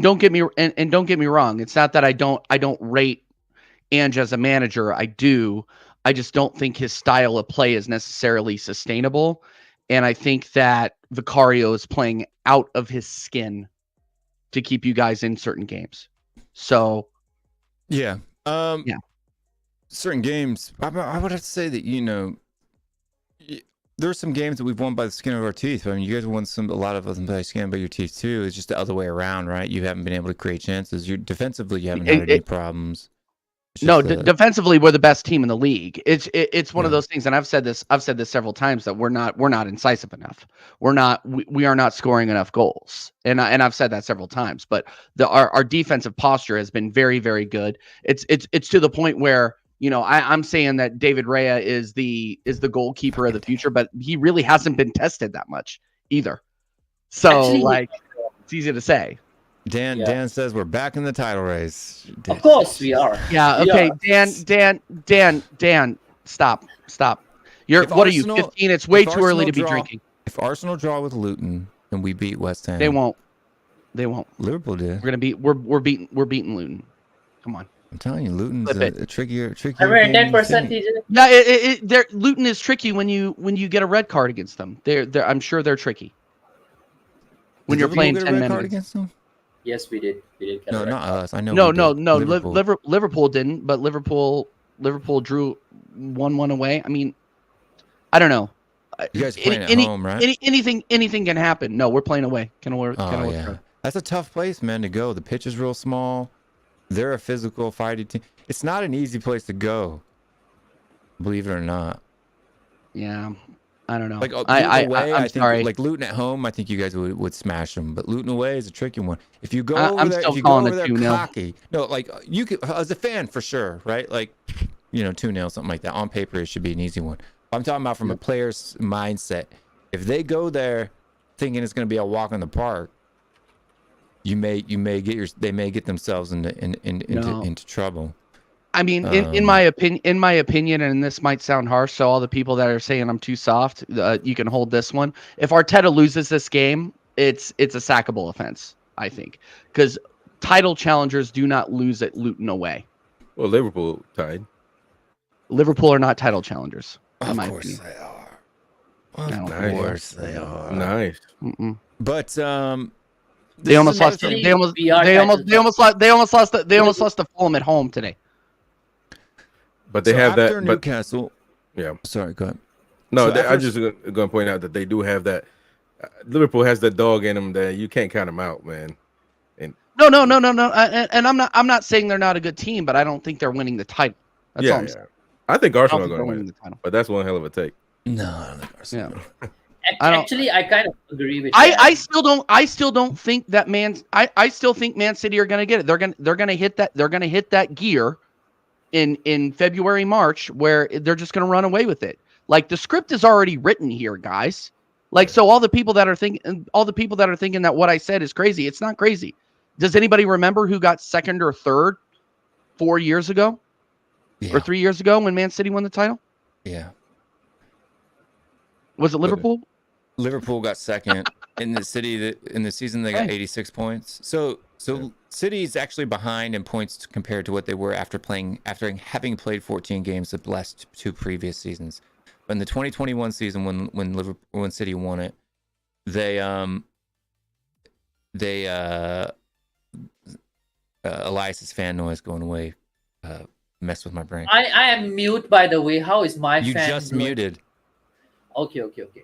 don't get me wrong. It's not that I don't rate Ange as a manager. I do. I just don't think his style of play is necessarily sustainable. And I think that Vicario is playing out of his skin to keep you guys in certain games. So yeah. Certain games, I would have to say that, there's some games that we've won by the skin of our teeth. I mean, you guys won a lot of them by the skin of your teeth too. It's just the other way around, right? You haven't been able to create chances. Defensively, you haven't had any problems. Defensively, we're the best team in the league. It's one of those things, and I've said this several times, that we're not incisive enough. We are not scoring enough goals, and I've said that several times. But our defensive posture has been very, very good. It's to the point where I'm saying that David Raya is the goalkeeper of the future, but he really hasn't been tested that much either. So it's easy to say. Dan says we're back in the title race. Of course we are. Yeah. Okay. Dan, stop. What are you, 15? It's way too early to be drinking. If Arsenal draw with Luton and we beat West Ham, they won't. Liverpool did. We're beating Luton. Come on. I'm telling you, Luton's a trickier. I'm at 10%. Yeah, Luton is tricky when you get a red card against them. I'm sure they're tricky. When you're playing 10 minutes against them. Yes, we did. No, not us. I know. No. Liverpool didn't, but Liverpool drew 1-1 away. I mean, I don't know. You guys playing at home, right? Anything can happen. No, we're playing away. That's a tough place, man, to go. The pitch is real small. They're a physical, fighting team. It's not an easy place to go, believe it or not. Yeah. I don't know. Like I'm sorry. Like Luton at home, I think you guys would smash them. But Luton away is a tricky one. If you go I'm there, still if you calling go over it there 2-0. cocky, no, like you could as a fan for sure, right? Like 2-0, something like that. On paper, it should be an easy one. I'm talking about from a player's mindset. If they go there thinking it's going to be a walk in the park, they may get themselves into trouble. I mean, in my opinion, and this might sound harsh, so all the people that are saying I'm too soft, you can hold this one. If Arteta loses this game, it's a sackable offense, I think, because title challengers do not lose at Luton away. Well, Liverpool tied. Liverpool are not title challengers. Of course they are. Of course they are. Nice. But they almost lost. They almost lost to Fulham at home today. But they have that. Newcastle. Yeah. Sorry, go ahead. No, I'm just going to point out that they do have that. Liverpool has that dog in them that you can't count them out, man. And no. And I'm not saying they're not a good team, but I don't think they're winning the title. That's all I'm saying. I think Arsenal are going to win the title, but that's one hell of a take. No, I don't think Arsenal. Yeah. Actually, I kind of agree with. I still don't think that I still think Man City are going to get it. They're going to hit that. They're going to hit that gear in February, March, where they're just going to run away with it. Like, the script is already written here, guys. Like, so all the people that are thinking that what I said is crazy, it's not crazy. Does anybody remember who got second or third 4 years ago? Yeah. Or 3 years ago when Man City won the title? Yeah. Was it Liverpool? Liverpool got second in the season. They got 86 points. So City's actually behind in points compared to what they were after having played 14 games the last two previous seasons. But in the 2021 season, when City won it, Elias's fan noise going away messed with my brain. I am mute, by the way. How is my you fan? You just muted. Okay.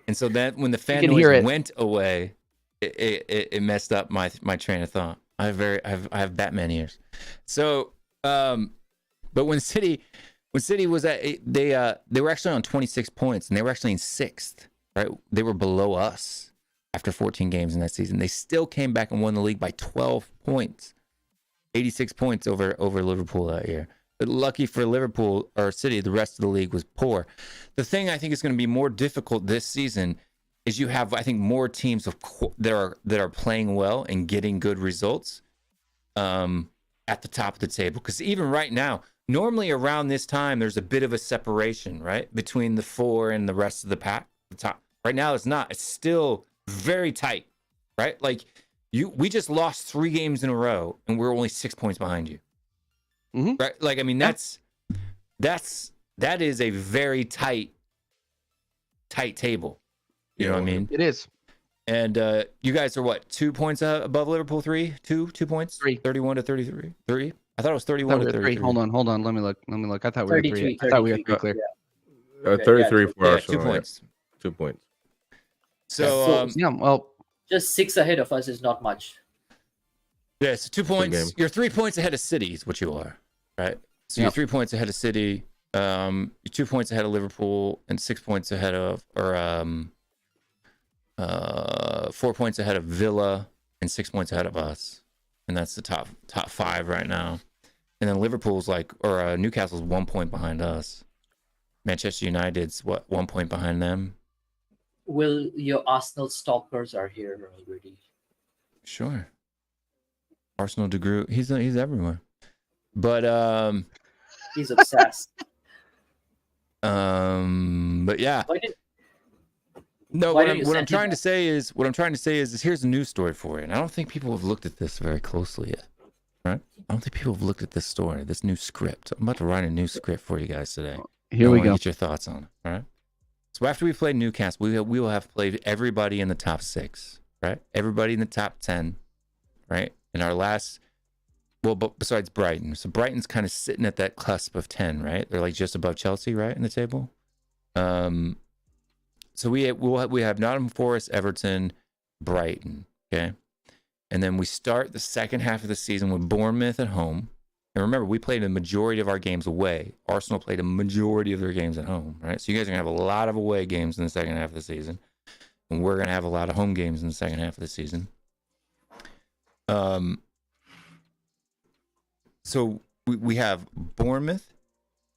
And so that when the fan noise went away, it messed up my train of thought. I have Batman ears. So, but when City was at they were actually on 26 points and they were actually in sixth, right? They were below us after 14 games in that season. They still came back and won the league by 12 points, 86 points over Liverpool that year. But lucky for Liverpool or City, the rest of the league was poor. The thing I think is going to be more difficult this season is you have, I think, more teams that are playing well and getting good results at the top of the table. Because even right now, normally around this time, there's a bit of a separation, right, between the 4 and the rest of the pack. The top right now, it's not. It's still very tight, right? Like we just lost 3 games in a row, and we're only 6 points behind you, right? Like, I mean, that is a very tight table. You know what I mean? It is. And you guys are what, 2 points above Liverpool? 2 points? 3. 31 to 33. 3. I thought it was 31 to 33. Hold on. Let me look. I thought we were 3. I thought we were 3 clear. 33 for Arsenal. 2 points. 2 points. So well, just 6 ahead of us is not much. Yeah, so 2 points. You're 3 points ahead of City is what you are, right? So you're 3 points ahead of City. You're 2 points ahead of Liverpool and 6 points ahead of, 4 points ahead of Villa and 6 points ahead of us, and that's the top 5 right now. And then Liverpool's Newcastle's 1 point behind us. Manchester United's 1 point behind them. Will, your Arsenal stalkers are here already? Sure. Arsenal de Groot, he's everywhere. But he's obsessed. But yeah. No, what I'm trying to say is here's a news story for you. And I don't think people have looked at this very closely yet. Right? I don't think people have looked at this story, this new script. I'm about to write a new script for you guys today. Here we go. Get your thoughts on it. All right. So after we play Newcastle, we will have played everybody in the top 6, right? Everybody in the top 10, right? In our last, but besides Brighton. So Brighton's kind of sitting at that cusp of 10, right? They're like just above Chelsea, right, in the table. So we have Nottingham Forest, Everton, Brighton, okay? And then we start the second half of the season with Bournemouth at home. And remember, we played a majority of our games away. Arsenal played a majority of their games at home, right? So you guys are going to have a lot of away games in the second half of the season. And we're going to have a lot of home games in the second half of the season. So we have Bournemouth,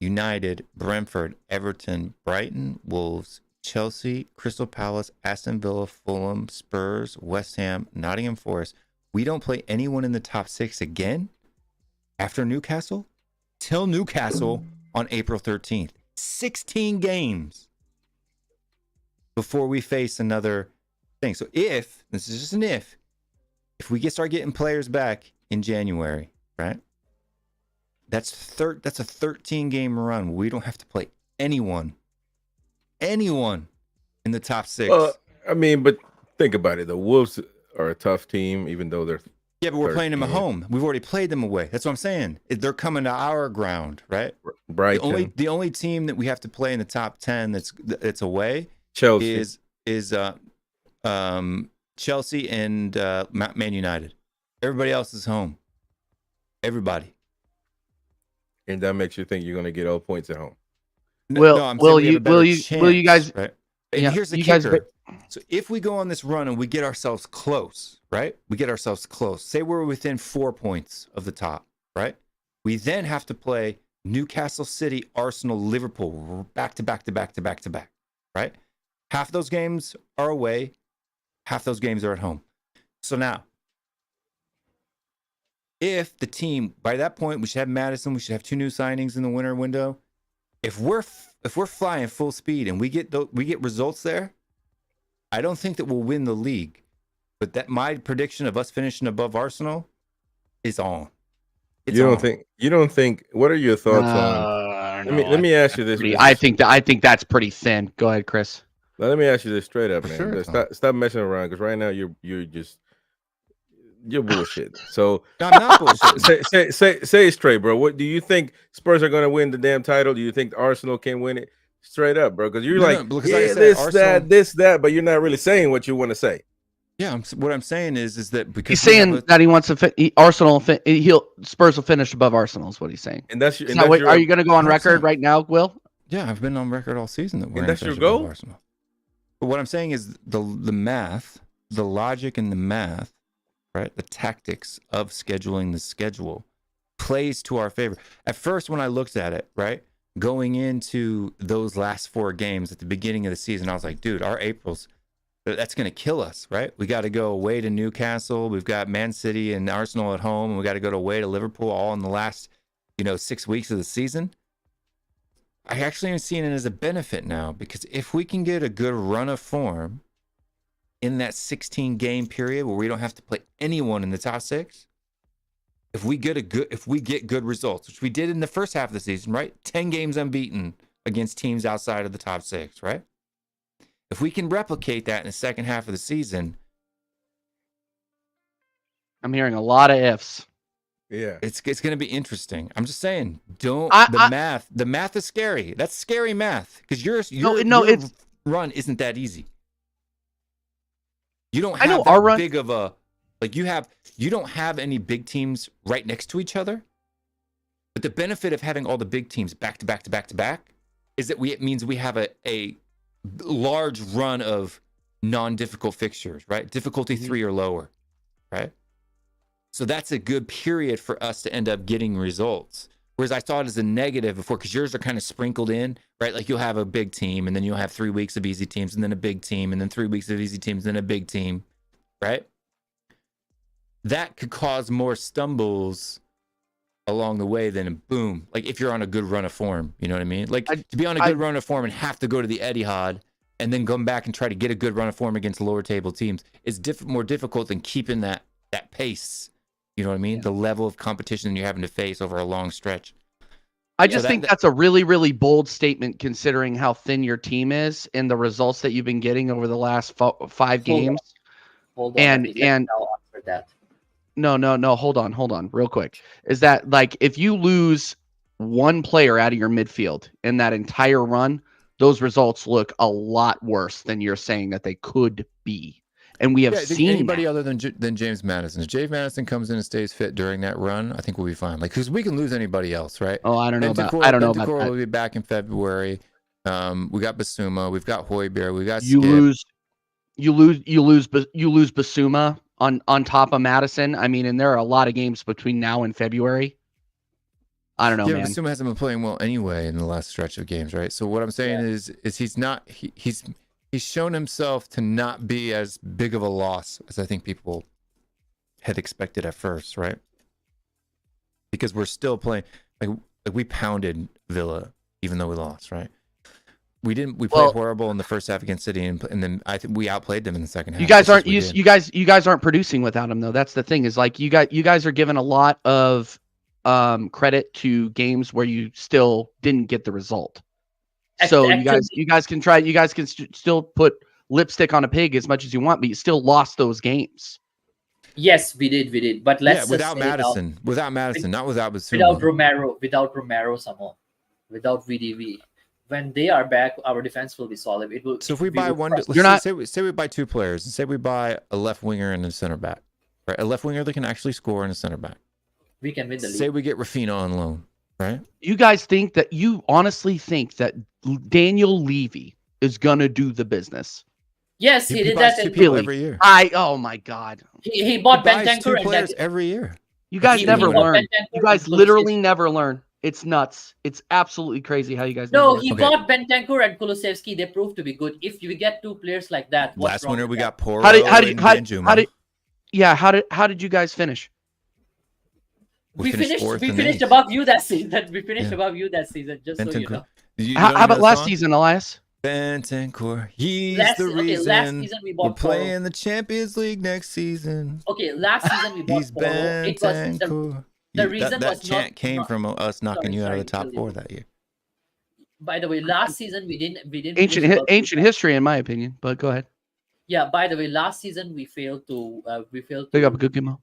United, Brentford, Everton, Brighton, Wolves, Chelsea, Crystal Palace, Aston Villa, Fulham, Spurs, West Ham, Nottingham Forest. We don't play anyone in the top 6 again after Newcastle till Newcastle on April 13th. 16 games before we face another thing. So this is just an if we start getting players back in January, right? That's a 13 game run. We don't have to play anyone in the top 6. I mean, but think about it. The Wolves are a tough team, even though they're but we're playing them at home. We've already played them away. That's what I'm saying. They're coming to our ground, right? Brighton. The only team that we have to play in the top 10 that's away Chelsea is Chelsea and Man United. Everybody else is home. Everybody. And that makes you think you're going to get all points at home. Will you guys? Right? And here's the kicker. So if we go on this run and we get ourselves close, right? We get ourselves close. Say we're within 4 points of the top, right? We then have to play Newcastle City, Arsenal, Liverpool, back to back, right? Half those games are away, half those games are at home. So now, if the team, by that point, we should have Madison, we should have 2 new signings in the winter window. If we're flying full speed and we get results there, I don't think that we'll win the league. But that my prediction of us finishing above Arsenal is on. You don't think what are your thoughts on let me ask you this. I think that's pretty thin. Go ahead, Chris. Now, let me ask you this straight up, man. Sure. Stop messing around, because right now you're bullshit. So I'm not bullshit. say it straight, bro. What do you think? Spurs are going to win the damn title? Do you think Arsenal can win it? Straight up, bro. Because you're this, that, but you're not really saying what you want to say. Yeah, what I'm saying is that because he's saying that he wants to Spurs will finish above Arsenal is what he's saying. And that's are you going to go on record right now, Will? Yeah, I've been on record all season that we're and that's your goal. Arsenal. But what I'm saying is the math, the logic and the math, right? The tactics of scheduling the schedule plays to our favor. At first, when I looked at it, right, going into those last 4 games at the beginning of the season, I was like, dude, our April's That's going to kill us, right? We got to go away to Newcastle. We've got Man City and Arsenal at home, and we got to go away to Liverpool all in the last, 6 weeks of the season. I actually am seeing it as a benefit now, because if we can get a good run of form in that 16 game period where we don't have to play anyone in the top 6, if we get good results, which we did in the first half of the season, right? 10 games unbeaten against teams outside of the top 6, right? If we can replicate that in the second half of the season, I'm hearing a lot of ifs. Yeah, it's going to be interesting. I'm just saying, the math is scary. That's scary math, because your run isn't that easy. You don't have that big of a, you don't have any big teams right next to each other. But the benefit of having all the big teams back to back to back to back is that it means we have a large run of non-difficult fixtures, right? Difficulty 3 or lower, right? So that's a good period for us to end up getting results. Whereas I saw it as a negative before, because yours are kind of sprinkled in, right? Like you'll have a big team, and then you'll have 3 weeks of easy teams, and then a big team, and then 3 weeks of easy teams, and then a big team, right? That could cause more stumbles along the way than a boom. Like if you're on a good run of form, you know what I mean? Like to be on a good run of form and have to go to the Etihad and then come back and try to get a good run of form against lower table teams is more difficult than keeping that pace. You know what I mean? Yeah. The level of competition you're having to face over a long stretch. I just think that's a really, really bold statement, considering how thin your team is and the results that you've been getting over the last 5 games. Hold on. And I'll answer that. No, hold on real quick. Is that like if you lose one player out of your midfield in that entire run, those results look a lot worse than you're saying that they could be. And we have seen anybody other than James Madison. If James Madison comes in and stays fit during that run, I think we'll be fine. Like, because we can lose anybody else, right? Oh, I don't know about that. Will be back in February. We got Basuma, we've got Højbjerg, we got you lose Basuma on top of Madison. I mean, and there are a lot of games between now and February. I don't know, man. Basuma hasn't been playing well anyway in the last stretch of games, right? So what I'm saying is he's shown himself to not be as big of a loss as I think people had expected at first, right? Because we're still playing like we pounded Villa even though we lost, right? We played horrible in the first half against City, and then I think we outplayed them in the second half. You guys aren't producing without him, though. That's the thing, is like you guys are given a lot of credit to games where you still didn't get the result. So you guys can still put lipstick on a pig as much as you want, but you still lost those games. Yes, we did. But without Madison, not without Basuma. Without Romero, somehow, without VDV. When they are back, our defense will be solid. It will. So if we buy one, say we buy 2 players, and say we buy a left winger and a center back, right? A left winger that can actually score and a center back. We can win the league. Say we get Rafinha on loan, right? You honestly think that Daniel Levy is gonna do the business? Yes, he did that every year. Oh my God. He bought Bentancur players every year. You guys never learn. You guys literally never learn. It's nuts. It's absolutely crazy how you guys. No, he bought Bentancur and Kulusevski. They proved to be good. If you get 2 players like that, last winter we got Porro. How did you guys finish? We finished above you that season. Just so you know. How about last season, Elias? Bentancur, he's the reason last season we bought we're playing the Champions League next season. Okay, last season we bought Porro. It was the reason that chant came from us knocking you out of the top 4 that year. By the way, last season we didn't ancient history in my opinion, but go ahead. Yeah, by the way, last season we failed to pick up a good game.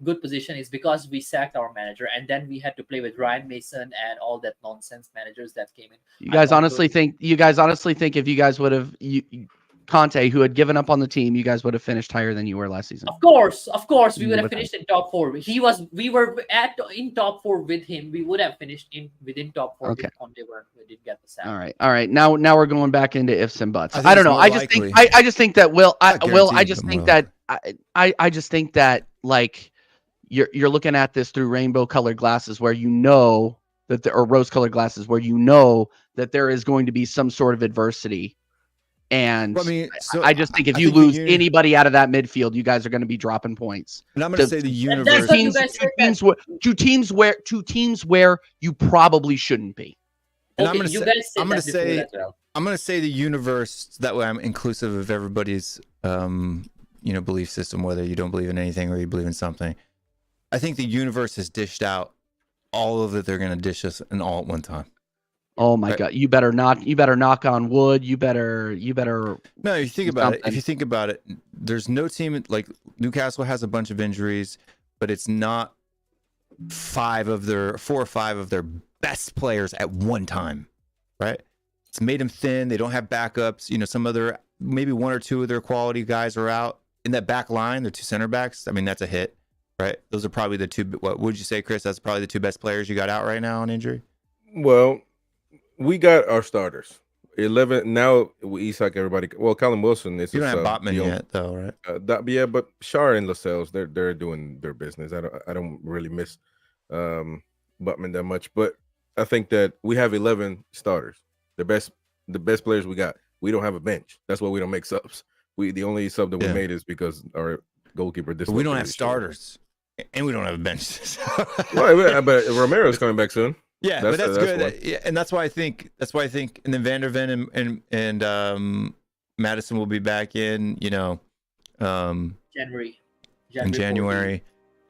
Good position is because we sacked our manager, and then we had to play with Ryan Mason and all that nonsense managers that came in. You guys honestly think if you guys would have Conte, who had given up on the team, you guys would have finished higher than you were last season? Of course, we would have finished in top 4. We were in top 4 with him. We would have finished within top 4. Okay. Conte we didn't get the sack. All right. Now we're going back into ifs and buts. I don't know. I just think that like you're looking at this through rainbow-colored glasses, where you know that or rose-colored glasses, where you know that there is going to be some sort of adversity And I just think if you lose anybody out of that midfield, you guys are going to be dropping points. And I'm going to say the universe. Two teams where you probably shouldn't be. And I'm going to say the universe. That way, I'm inclusive of everybody's, belief system. Whether you don't believe in anything or you believe in something, I think the universe has dished out all of it. They're going to dish us and all at one time. Oh my God! You better knock on wood. You better. No, if you think about it, there's no team like Newcastle has a bunch of injuries, but it's not 4 or 5 of their best players at one time, right? It's made them thin. They don't have backups. Some other maybe 1 or 2 of their quality guys are out in that back line. The 2 center backs. I mean, that's a hit, right? Those are probably the 2. What would you say, Chris? That's probably the 2 best players you got out right now on injury. Well. We got our starters. 11 now. Isak, everybody. Well, Callum Wilson is. You don't have Botman yet, though, right? But Shar and Lascelles, they're doing their business. I don't really miss Botman that much, but I think that we have 11 starters. The best players we got. We don't have a bench. That's why we don't make subs. The only sub that we made is because our goalkeeper. But we don't have starters, and we don't have a bench. Well, but Romero's coming back soon. Yeah, but that's good. And that's why I think, and then Van der Ven and Madison will be back in, January. In January.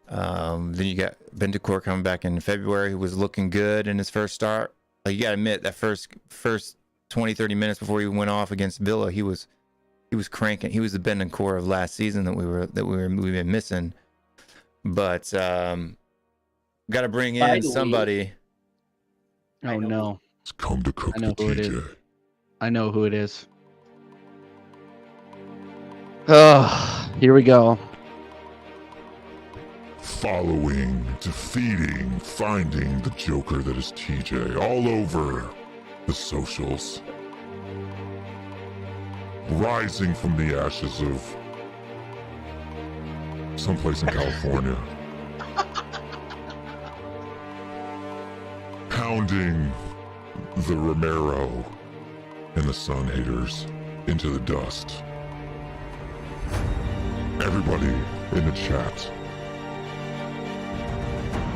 Then you got Bentancur coming back in February, who was looking good in his first start. Like, you got to admit that first 20, 30 minutes before he went off against Villa, he was cranking. He was the Bentancur of last season that we've been missing. But got to bring in somebody. Oh no! It's come to cook the TJ. I know who it is. Oh, here we go. Following, defeating, finding the Joker that is TJ all over the socials. Rising from the ashes of someplace in California. Pounding the Romero and the Sun haters into the dust. Everybody in the chat,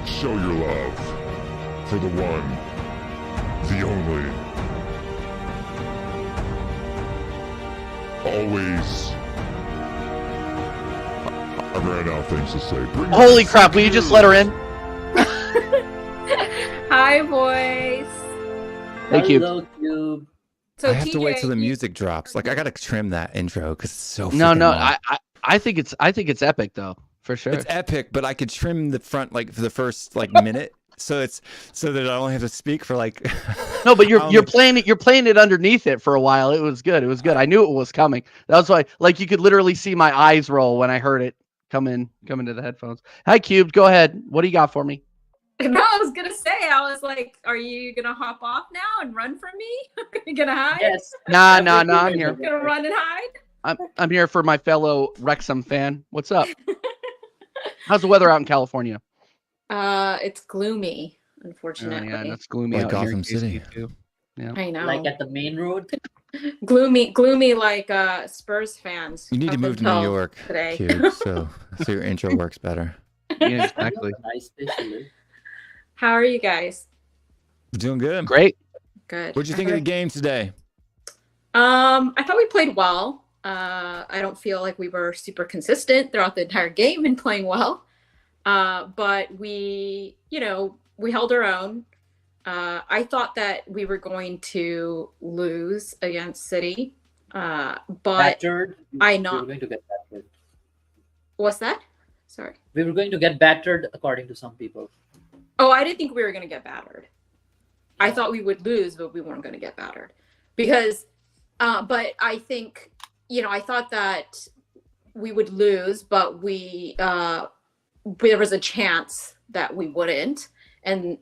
show your love for the one, the only. Always. I ran out of things to say. Holy crap, will you just let her in? Hi, boys. Thank you. Hello, Cube. So I have to wait till the music drops. Like, I gotta trim that intro because it's so. No. Long. I think it's epic though, for sure. It's epic, but I could trim the front for the first minute, so that I only have to speak for like. No, but you're playing it underneath it for a while. It was good. I knew it was coming. That's why, you could literally see my eyes roll when I heard it come into the headphones. Hi, Cubed. Go ahead. What do you got for me? No, I was gonna say, I was like, are you gonna hop off now and run from me? Are you gonna hide? Yes. Nah, I'm here. Gonna run and hide? I'm here for my fellow Wrexham fan. What's up? How's the weather out in California? It's gloomy, unfortunately. Yeah, that's gloomy like out Gotham here City. too. Yeah. I know. Like at the main road. Gloomy like Spurs fans. You need to move to New York today. Cube, so your intro works better. Yeah, exactly. Nice fish. How are you guys? Doing good. Great. Good. What'd you think of the game today? I thought we played well. I don't feel like we were super consistent throughout the entire game in playing well. But we held our own. I thought that we were going to lose against City. But Battered. I We not. were going to get battered. What's that? Sorry. We were going to get battered, according to some people. Oh, I didn't think we were going to get battered. I thought we would lose, but we weren't going to get battered. Because, but I think, I thought that we would lose, but there was a chance that we wouldn't. And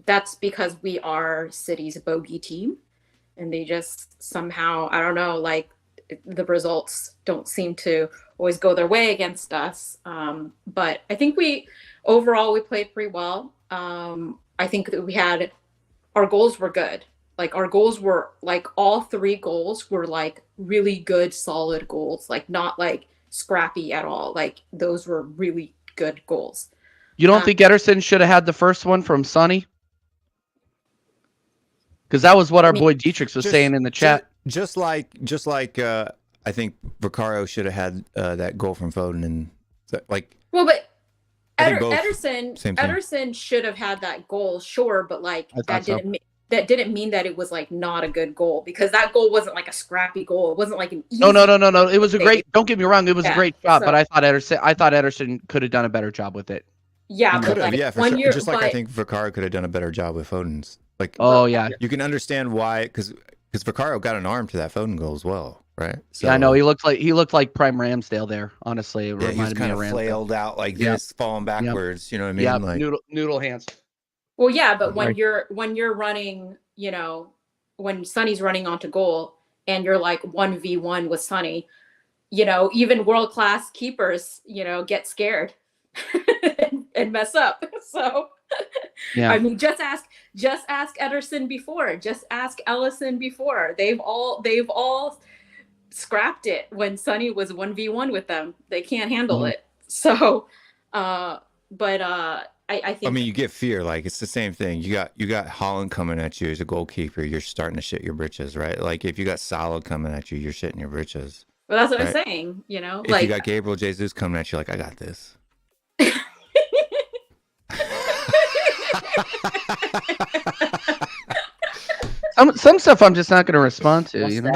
that's because we are City's bogey team. And they just somehow, I don't know, the results don't seem to always go their way against us. But I think overall we played pretty well. I think that our goals were good. Like our goals were like all 3 goals were like really good, solid goals, like not like scrappy at all. Like those were really good goals. You don't think Ederson should have had the first one from Sonny? Because that was what our boy Dietrich was saying in the chat. Just like I think Vicario should have had that goal from Foden, and like. Well, but Ederson should have had that goal, sure, but like that didn't mean that it was like not a good goal, because that goal wasn't like a scrappy goal. It wasn't like an easy No. It was a great. Don't get me wrong. It was a great shot, but I thought Ederson could have done a better job with it. Yeah, but like, for sure. Year, just like I think Vicario could have done a better job with Foden's. Like, you can understand why, because Vicario got an arm to that Foden goal as well, right? So, yeah, I know he looked like prime Ramsdale there. Honestly, it reminded me kind of flailed out like this, falling backwards. You know what I mean? Yeah, like, noodle hands. Well, yeah, but when you're running, you know, when Sonny's running onto goal and you're like 1v1 with Sonny, you know, even world-class keepers, you know, get scared and mess up. So, yeah, I mean, just ask Ederson before, just ask Ellison before. They've all scrapped it when Sonny was 1v1 with them. They can't handle it. So, I think. I mean, you get fear. Like, it's the same thing. You got Holland coming at you as a goalkeeper. You're starting to shit your britches, right? Like, if you got Salah coming at you, you're shitting your britches. Well, that's what I'm saying. You know, if like you got Gabriel Jesus coming at you, like, I got this. Some stuff I'm just not going to respond to. You know.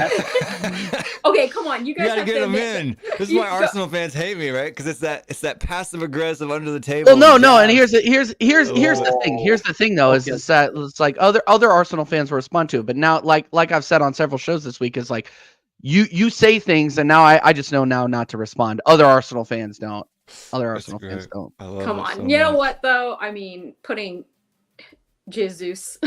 Okay, come on, you guys gotta get them in. This is why Arsenal fans hate me, right? Because it's that passive aggressive under the table. Well, no, and here's the thing. Here's the thing, though, is that it's like other Arsenal fans will respond to it, but now, like I've said on several shows this week, is like you say things, and now I just know now not to respond. Other Arsenal fans don't. Fans don't. Come on, you know what though? I mean, putting Jesus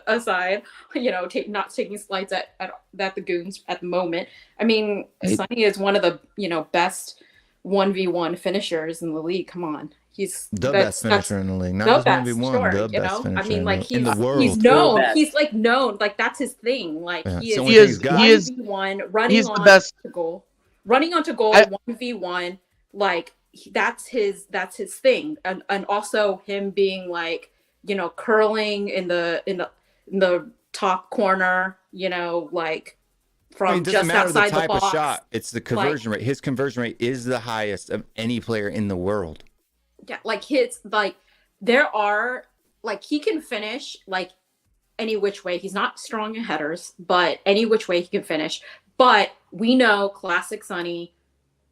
aside, you know, not taking slides at the Goons at the moment. I mean, Sonny is one of the, you know, best 1v1 finishers in the league. Come on. He's the best finisher in the league. Not just 1v1, sure, the you best know? I mean, like in the world. He's known. He's like known. Like that's his thing. Like he is 1v1 running on to goal. Running onto goal 1v1, like that's his thing. And also him being like, you know, curling in the top corner, you know, like from just outside the box. Of shot. It's the conversion rate. His conversion rate is the highest of any player in the world. Yeah, like there are like he can finish like any which way. He's not strong in headers, but any which way he can finish. But we know classic Sonny,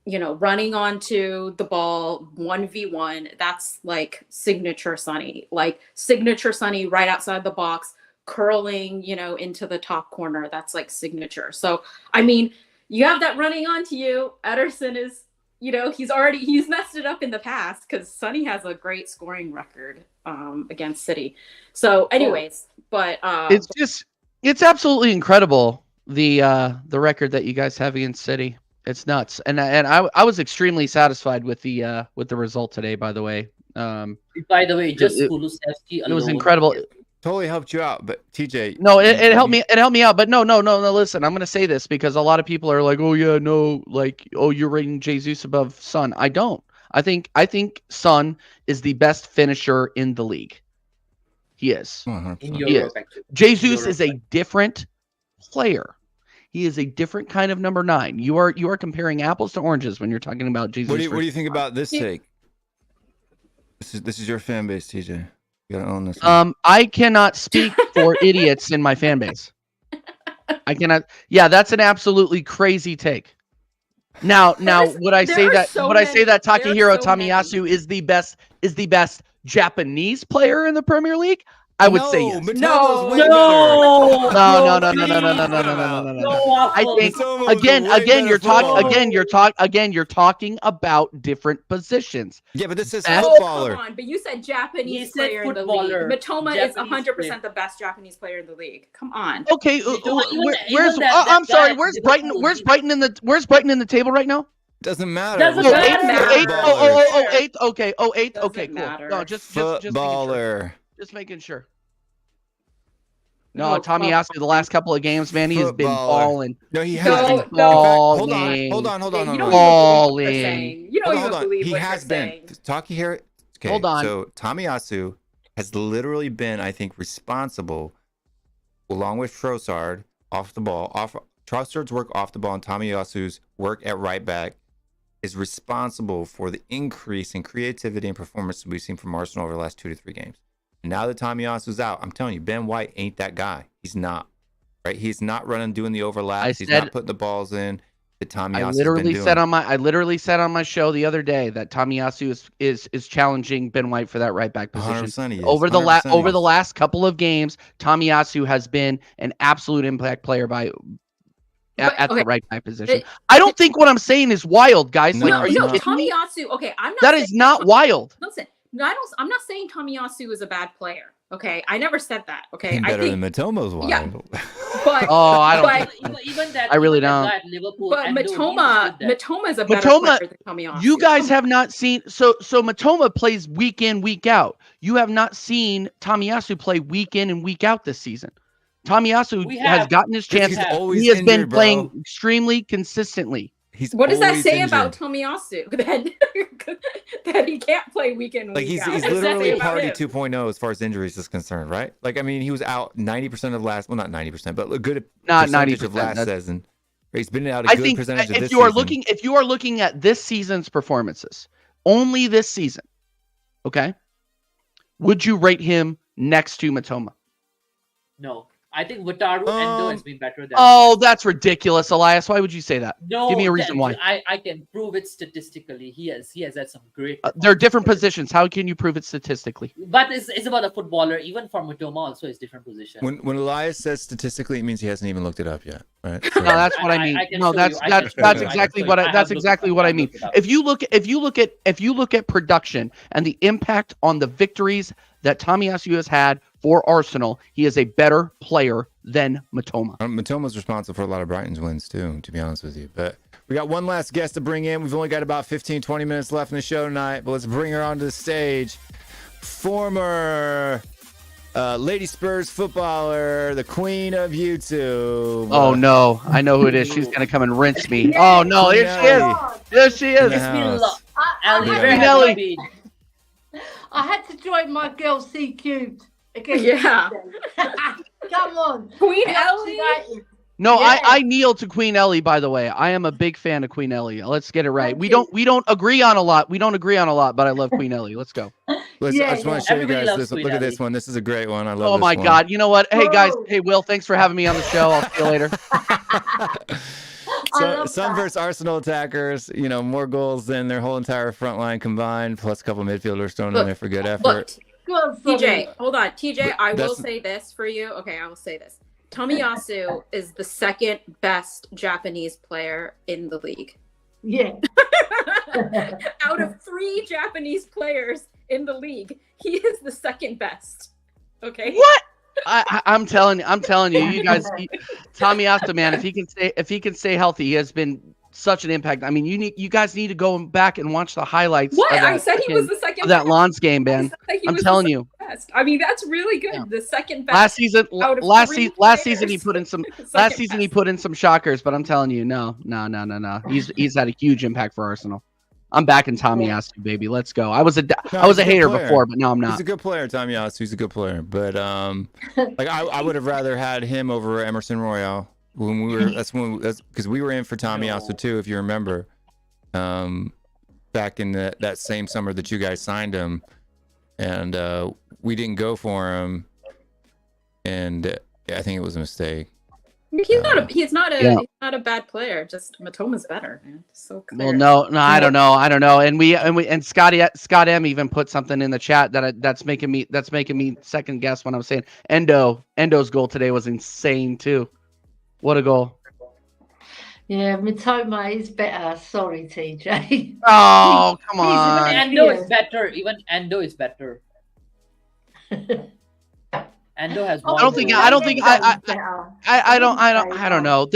you know, running onto the ball 1v1, that's like signature Sonny, right outside the box, curling, you know, into the top corner. That's like signature. So, I mean, you have that running onto you. Ederson is, you know, he's messed it up in the past because Sonny has a great scoring record against City. So anyways, but it's absolutely incredible the record that you guys have against City. It's nuts, and I was extremely satisfied with the result today. By the way, just Kulusevski it was incredible. Totally helped you out, but TJ. No, it helped me. It helped me out, but no. Listen, I'm gonna say this because a lot of people are like, "Oh yeah, no, like, oh, you're rating Jesus above Son." I don't. I think Son is the best finisher in the league. He is. He is. Jesus is a different player. He is a different kind of number 9. You are comparing apples to oranges when you're talking about Jesus. What do you think about this take? This is your fan base, TJ. You gotta own this. I cannot speak for idiots in my fan base. I cannot. Yeah, that's an absolutely crazy take. Now, would I say that Takahiro Tomiyasu is the best Japanese player in the Premier League? I would say yes. No. I think you're talking about different positions. Yeah, but this is footballer. Come on, but you said Japanese player in the league. Mitoma is 100% the best Japanese player in the league. Come on. Okay, I'm sorry. Where's Brighton? Where's Brighton in the table right now? Doesn't matter. Eighth. Okay, eighth. Okay, cool. No, just footballer. Just making sure. No, Tomiyasu, the last couple of games, man, he has been balling. No, he has been balling. Hold on. Balling. You don't even Hold believe on. He what has you're been. saying. Talkie here. Okay, Hold on. So Tomiyasu has literally been, I think, responsible, along with Trossard, off the ball. Trossard's work off the ball and Tomiyasu's work at right back is responsible for the increase in creativity and performance we've seen from Arsenal over the last 2 to 3 games. And now that Tomiyasu's out, I'm telling you, Ben White ain't that guy. He's not. Right? He's not running, doing the overlaps. He's not putting the balls in that Tomiyasu's been doing. I literally said on my show the other day that Tomiyasu is challenging Ben White for that right back position. 100% he is. Over the last couple of games, Tomiyasu has been an absolute impact player at the right back position. I don't think what I'm saying is wild, guys. No, are you kidding me? Tomiyasu. Okay, I'm not. That is not wild. Listen, no, I'm not saying Tomiyasu is a bad player. Okay, I never said that. Okay, Ain't better than Matoma's wild. Yeah, but I don't. Even that. I really don't. That Liverpool but Matoma is a better player than Tomiyasu. You guys have not seen so Matoma plays week in, week out. You have not seen Tomiyasu play week in and week out this season. Tomiyasu has gotten his chance. He has been playing extremely consistently. What does that say about Tomiyasu? That he can't play week in, week out. He's literally party 2.0 as far as injuries is concerned, right? Like, I mean, he was out 90% of last, well, not 90%, but a good percentage of last season. He's been out a good percentage of this season. If you are looking at this season's performances, only this season, okay, would you rate him next to Matoma? No. I think Wataru Endo has been better than. Oh, that's ridiculous, Elias. Why would you say that? No, give me a reason why. I can prove it statistically. He has had some great. They're different positions. How can you prove it statistically? But it's about a footballer. Even for Matoma, also is different position. When Elias says statistically, it means he hasn't even looked it up yet, right? So, no, that's what I mean. That's exactly what I mean. If you look at production and the impact on the victories that Tomiyasu has had for Arsenal, he is a better player than Matoma. Matoma's responsible for a lot of Brighton's wins too, to be honest with you. But we got one last guest to bring in. We've only got about 15, 20 minutes left in the show tonight, but let's bring her onto the stage. Former Lady Spurs footballer, the queen of YouTube. Oh, no. I know who it is. She's going to come and rinse me. Oh, no. Here she is. There she is. Ellie. I had to join my girl C Cubed. Yeah. Come on. Queen Ellie. No, yeah. I kneel to Queen Ellie, by the way. I am a big fan of Queen Ellie. Let's get it right. We don't agree on a lot. But I love Queen Ellie. Let's go. I just want to show you guys this. Look at this one. This is a great one. I love this one. Oh my God. You know what? Hey guys. Hey Will, thanks for having me on the show. I'll see you later. So Sun versus Arsenal attackers, more goals than their whole entire front line combined, plus a couple midfielders thrown in there for good effort. TJ, hold on. TJ, I will say this for you. Okay, I will say this. Tomiyasu is the second best Japanese player in the league. Yeah. Out of 3 Japanese players in the league, he is the second best. Okay. What? I'm telling you, you guys, Tomiyasu, man, if he can stay healthy, he has been such an impact. I mean, you guys need to go back and watch the highlights. What? I said he was the second of that Lons game, man. I'm telling you. Best. I mean, that's really good. Yeah. The second best. Last season he put in some shockers, but I'm telling you, no. He's had a huge impact for Arsenal. I'm back in Tomiyasu, baby. Let's go. I was a hater before, but now I'm not. He's a good player, Tomiyasu. He's a good player, but I would have rather had him over Emerson Royale when we were. That's because we were in for Tomiyasu too, if you remember. Back in that same summer that you guys signed him, and we didn't go for him, and I think it was a mistake. He's not a bad player. Just Matoma's better, man. So clear. Well, no, I don't know. And Scott M even put something in the chat that's making me second guess when I was saying Endo's goal today was insane too. What a goal! Yeah, Mitoma is better. Sorry, TJ. Oh, come on. Endo is better. Even Endo is better. Endo has I one. don't know.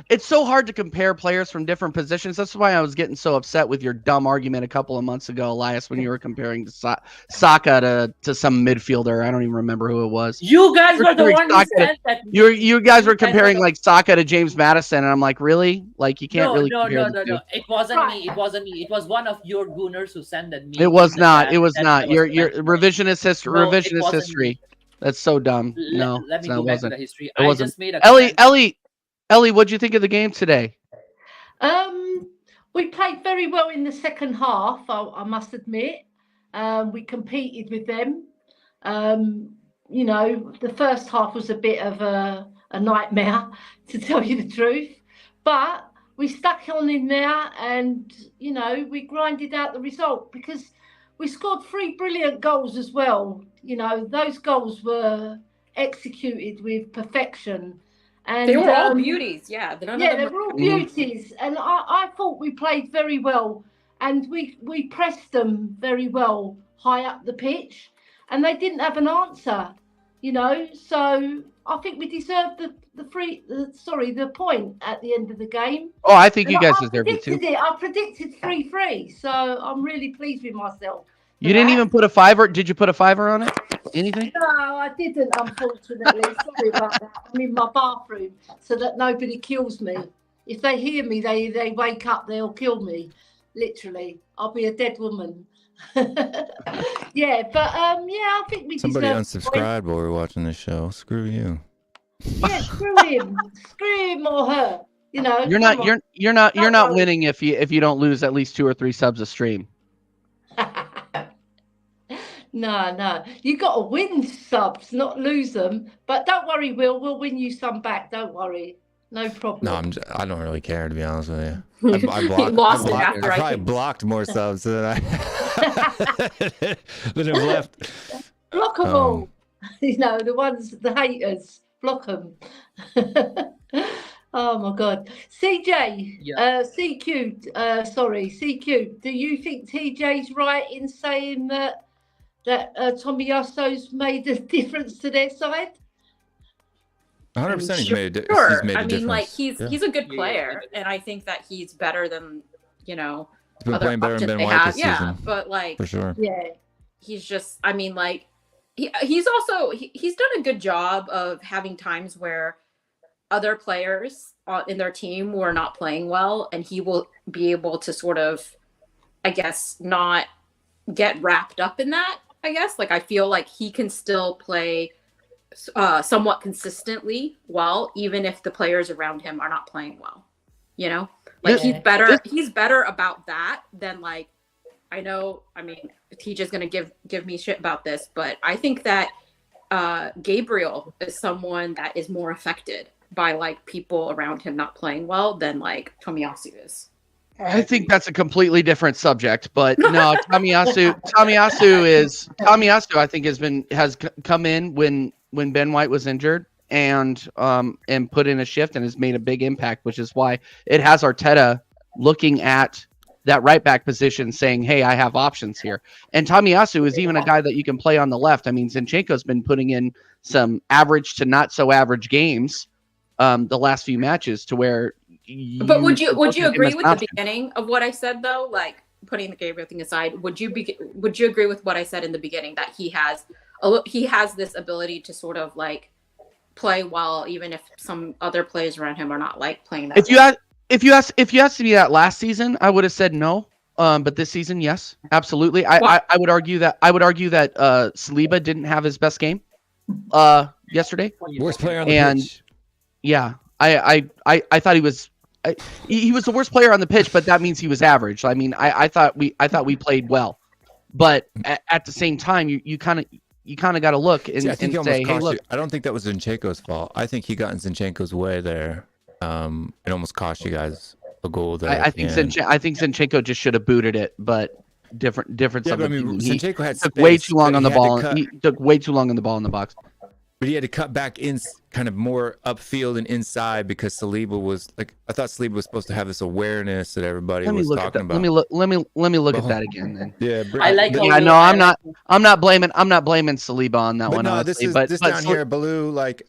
It's so hard to compare players from different positions. That's why I was getting so upset with your dumb argument a couple of months ago, Elias, when you were comparing Saka to some midfielder. I don't even remember who it was. You guys were the one who said that. You guys were comparing like Saka to James Maddison, and I'm like, really? Like you can't really compare the two. It wasn't me. It wasn't me. It was one of your gooners who sent that me. It was not. It was not. Your revisionist history. Revisionist history. That's so dumb. No, let me go back to the history. I just made a Ellie, what'd you think of the game today? We played very well in the second half, I must admit. We competed with them. You know, the first half was a bit of a nightmare, to tell you the truth. But we stuck on in there and, you know, we grinded out the result because we scored 3 brilliant goals as well. You know, those goals were executed with perfection. And they were all beauties, yeah. They were all beauties. And I thought we played very well. And we pressed them very well high up the pitch. And they didn't have an answer, you know. So I think we deserved the point at the end of the game. Oh, I think you guys deserved it too. I predicted 3-3. So I'm really pleased with myself. You didn't even put a fiver. Did you put a fiver on it? Anything? No, I didn't, unfortunately. Sorry about that. I'm in my bathroom so that nobody kills me. If they hear me, they wake up, they'll kill me. Literally. I'll be a dead woman. Yeah, but I think we somebody unsubscribed while we were watching this show. Screw you. Yeah, screw him. Screw him or her. You know. You're not winning if you don't lose at least 2 or 3 subs a stream. No. You got to win subs, not lose them. But don't worry, we'll win you some back. Don't worry, no problem. No, I don't really care, to be honest with you. I probably blocked more subs than I than have left. Block them all. You know, the haters. Block them. Oh my God, CJ, CQ. CQ. Do you think TJ's right in saying that Tomiyasu's made a difference to their side? 100% he's made a difference. Like he's a good player, and I think that he's better than, you know, he's been playing better than Ben White this season. But like for sure. Yeah. He's just, I mean, like he's also he's done a good job of having times where other players in their team were not playing well, and he will be able to sort of, I guess, not get wrapped up in that. I guess, like, I feel like he can still play somewhat consistently well, even if the players around him are not playing well. You know, like he's better about that than, like, I mean, TJ's gonna give me shit about this, but I think that Gabriel is someone that is more affected by, like, people around him not playing well than, like, Tomiyasu is. I think that's a completely different subject, but no, Tomiyasu I think has come in when Ben White was injured and put in a shift and has made a big impact, which is why it has Arteta looking at that right back position saying, hey, I have options here. And Tomiyasu is even a guy that you can play on the left. I mean, Zinchenko's been putting in some average to not so average games the last few matches to where But would you agree with the beginning of what I said, though? Like, putting the Gabriel thing aside, would you agree with what I said in the beginning, that he has this ability to sort of, like, play well, even if some other players around him are not, like, playing that? If you asked me that last season, I would have said no. But this season, yes, absolutely. I would argue that Saliba didn't have his best game yesterday. Worst player on the pitch. Yeah, I thought he was the worst player on the pitch, but that means he was average. I mean, I thought we played well, but at the same time, you kind of got to look and say, hey, look. I don't think that was Zinchenko's fault. I think he got in Zinchenko's way there. It almost cost you guys a goal there. I think Zinchenko just should have booted it, but different. Yeah, but I mean, Zinchenko had took way too long on the ball. He took way too long on the ball in the box. But he had to cut back kind of more upfield and inside because Saliba was like, I thought Saliba was supposed to have this awareness that everybody was talking about. Let me look at that again then. Yeah, I like. Yeah, no, I'm not blaming Saliba on that one. No, honestly, this down here, Baloo, like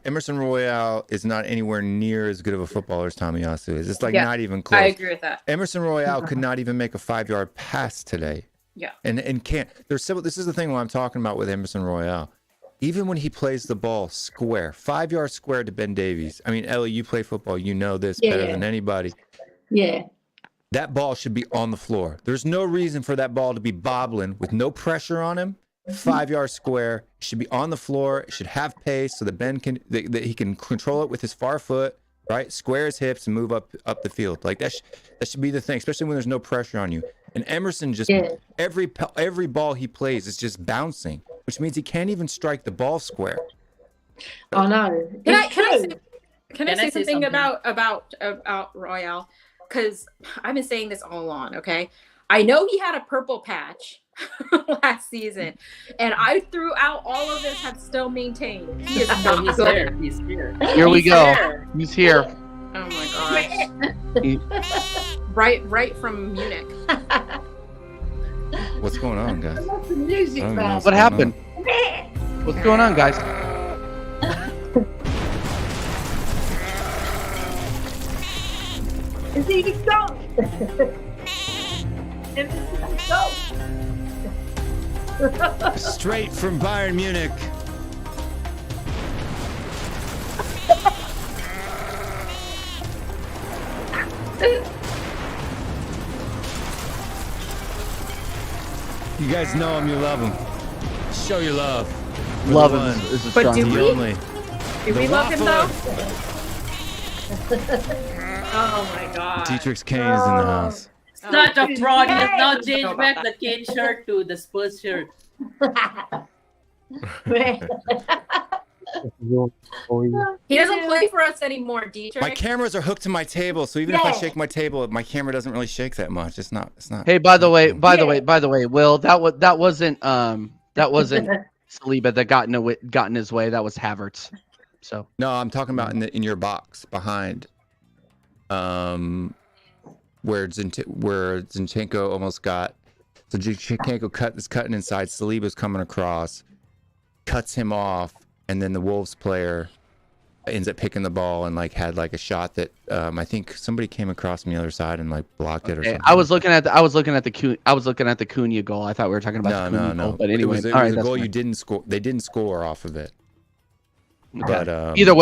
Emerson Royale is not anywhere near as good of a footballer as Tomiyasu is. It's like not even close. I agree with that. Emerson Royale could not even make a 5-yard pass today. Yeah. And can't. There's several. This is the thing I'm talking about with Emerson Royale. Even when he plays the ball square, 5-yard square to Ben Davies. I mean, Ellie, you play football. You know this better than anybody. Yeah. That ball should be on the floor. There's no reason for that ball to be bobbling with no pressure on him. 5-yard square should be on the floor. It should have pace so that Ben can that he can control it with his far foot, right? Square his hips and move up the field. Like that should be the thing, especially when there's no pressure on you. And Emerson just every ball he plays is just bouncing, which means he can't even strike the ball square. I know. Can I say something about Royale? Because I've been saying this all along. Okay, I know he had a purple patch last season, and I throughout all of this have still maintained he is not He's good. there. He's here. Here we go. He's here. Oh my gosh! right from Munich. What's going on, guys? What's the music, man? What happened? What's going on, guys? Is he the goat? Straight from Bayern Munich. You guys know him, you love him. Show your love. Love him is a strong do word. we? Only. Do we love him though? Oh my god! Dietrich Kane is in the house. Such a fraud. He has now changed back the Kane shirt to the Spurs shirt. He doesn't play for us anymore, Dietrich. My cameras are hooked to my table, so even if I shake my table, my camera doesn't really shake that much. It's not. Hey, by the way, Will, that wasn't Saliba that got in his way. That was Havertz. So No, I'm talking about in your box behind, where Zinchenko almost got. So Zinchenko is cutting inside. Saliba's coming across, cuts him off, and then the Wolves player ends up picking the ball and had a shot that I think somebody came across from the other side and blocked it or something. I was looking at the Cunha goal. I thought we were talking about the Cunha goal, but anyway, it was a goal you didn't score. They didn't score off of it. Okay. But either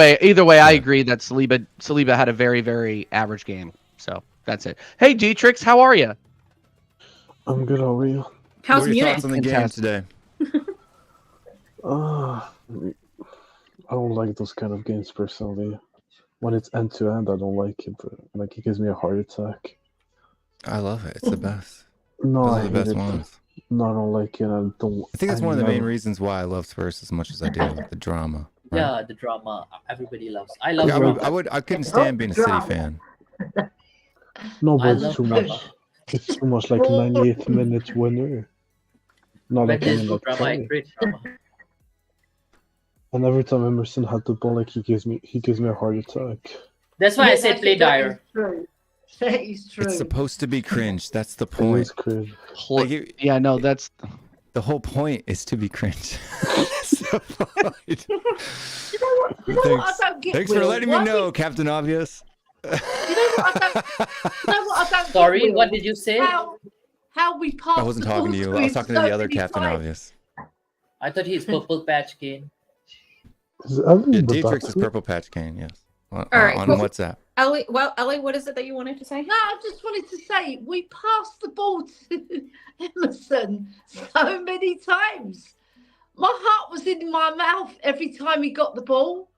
way, I agree that Saliba had a very, very average game. So that's it. Hey, Dietrich, how are you? I'm good. How are you? How's what are your Munich? thoughts on the game today? I don't like those kind of games personally. When it's end to end, I don't like it. But it gives me a heart attack. I love it. It's the best. No, Those I are the hate best it. ones. No, I don't like it. I think that's one of the main reasons why I love Spurs as much as I do. The drama. Right? Yeah, the drama. Everybody loves. I love Yeah, drama. I couldn't stand being a City fan. No, I but it's love too drama. much. It's too much. 98th minute winner. Not When there's no like drama, I 20. create drama. And every time Emerson had the ball, he gives me a heart attack. That's why I say play Dyer. That is true. It's supposed to be cringe. That's the It point. is cringe. Yeah, no, that's The whole point is to be cringe. That's the point. You know what I don't get? Thanks for Will? letting me Why know, Captain Obvious. You know what I don't Sorry, get, Will? what did you say? How we pass I wasn't the talking ball to you. I him was talking to so the other many Captain times. Obvious. I thought he's Purple Patch Kane. Is Evan Yeah, the Dietrich's is backup? Purple Patch Cane, yes. On right, cool. WhatsApp. Ellie, what is it that you wanted to say? No, I just wanted to say we passed the ball to Emerson so many times. My heart was in my mouth every time he got the ball.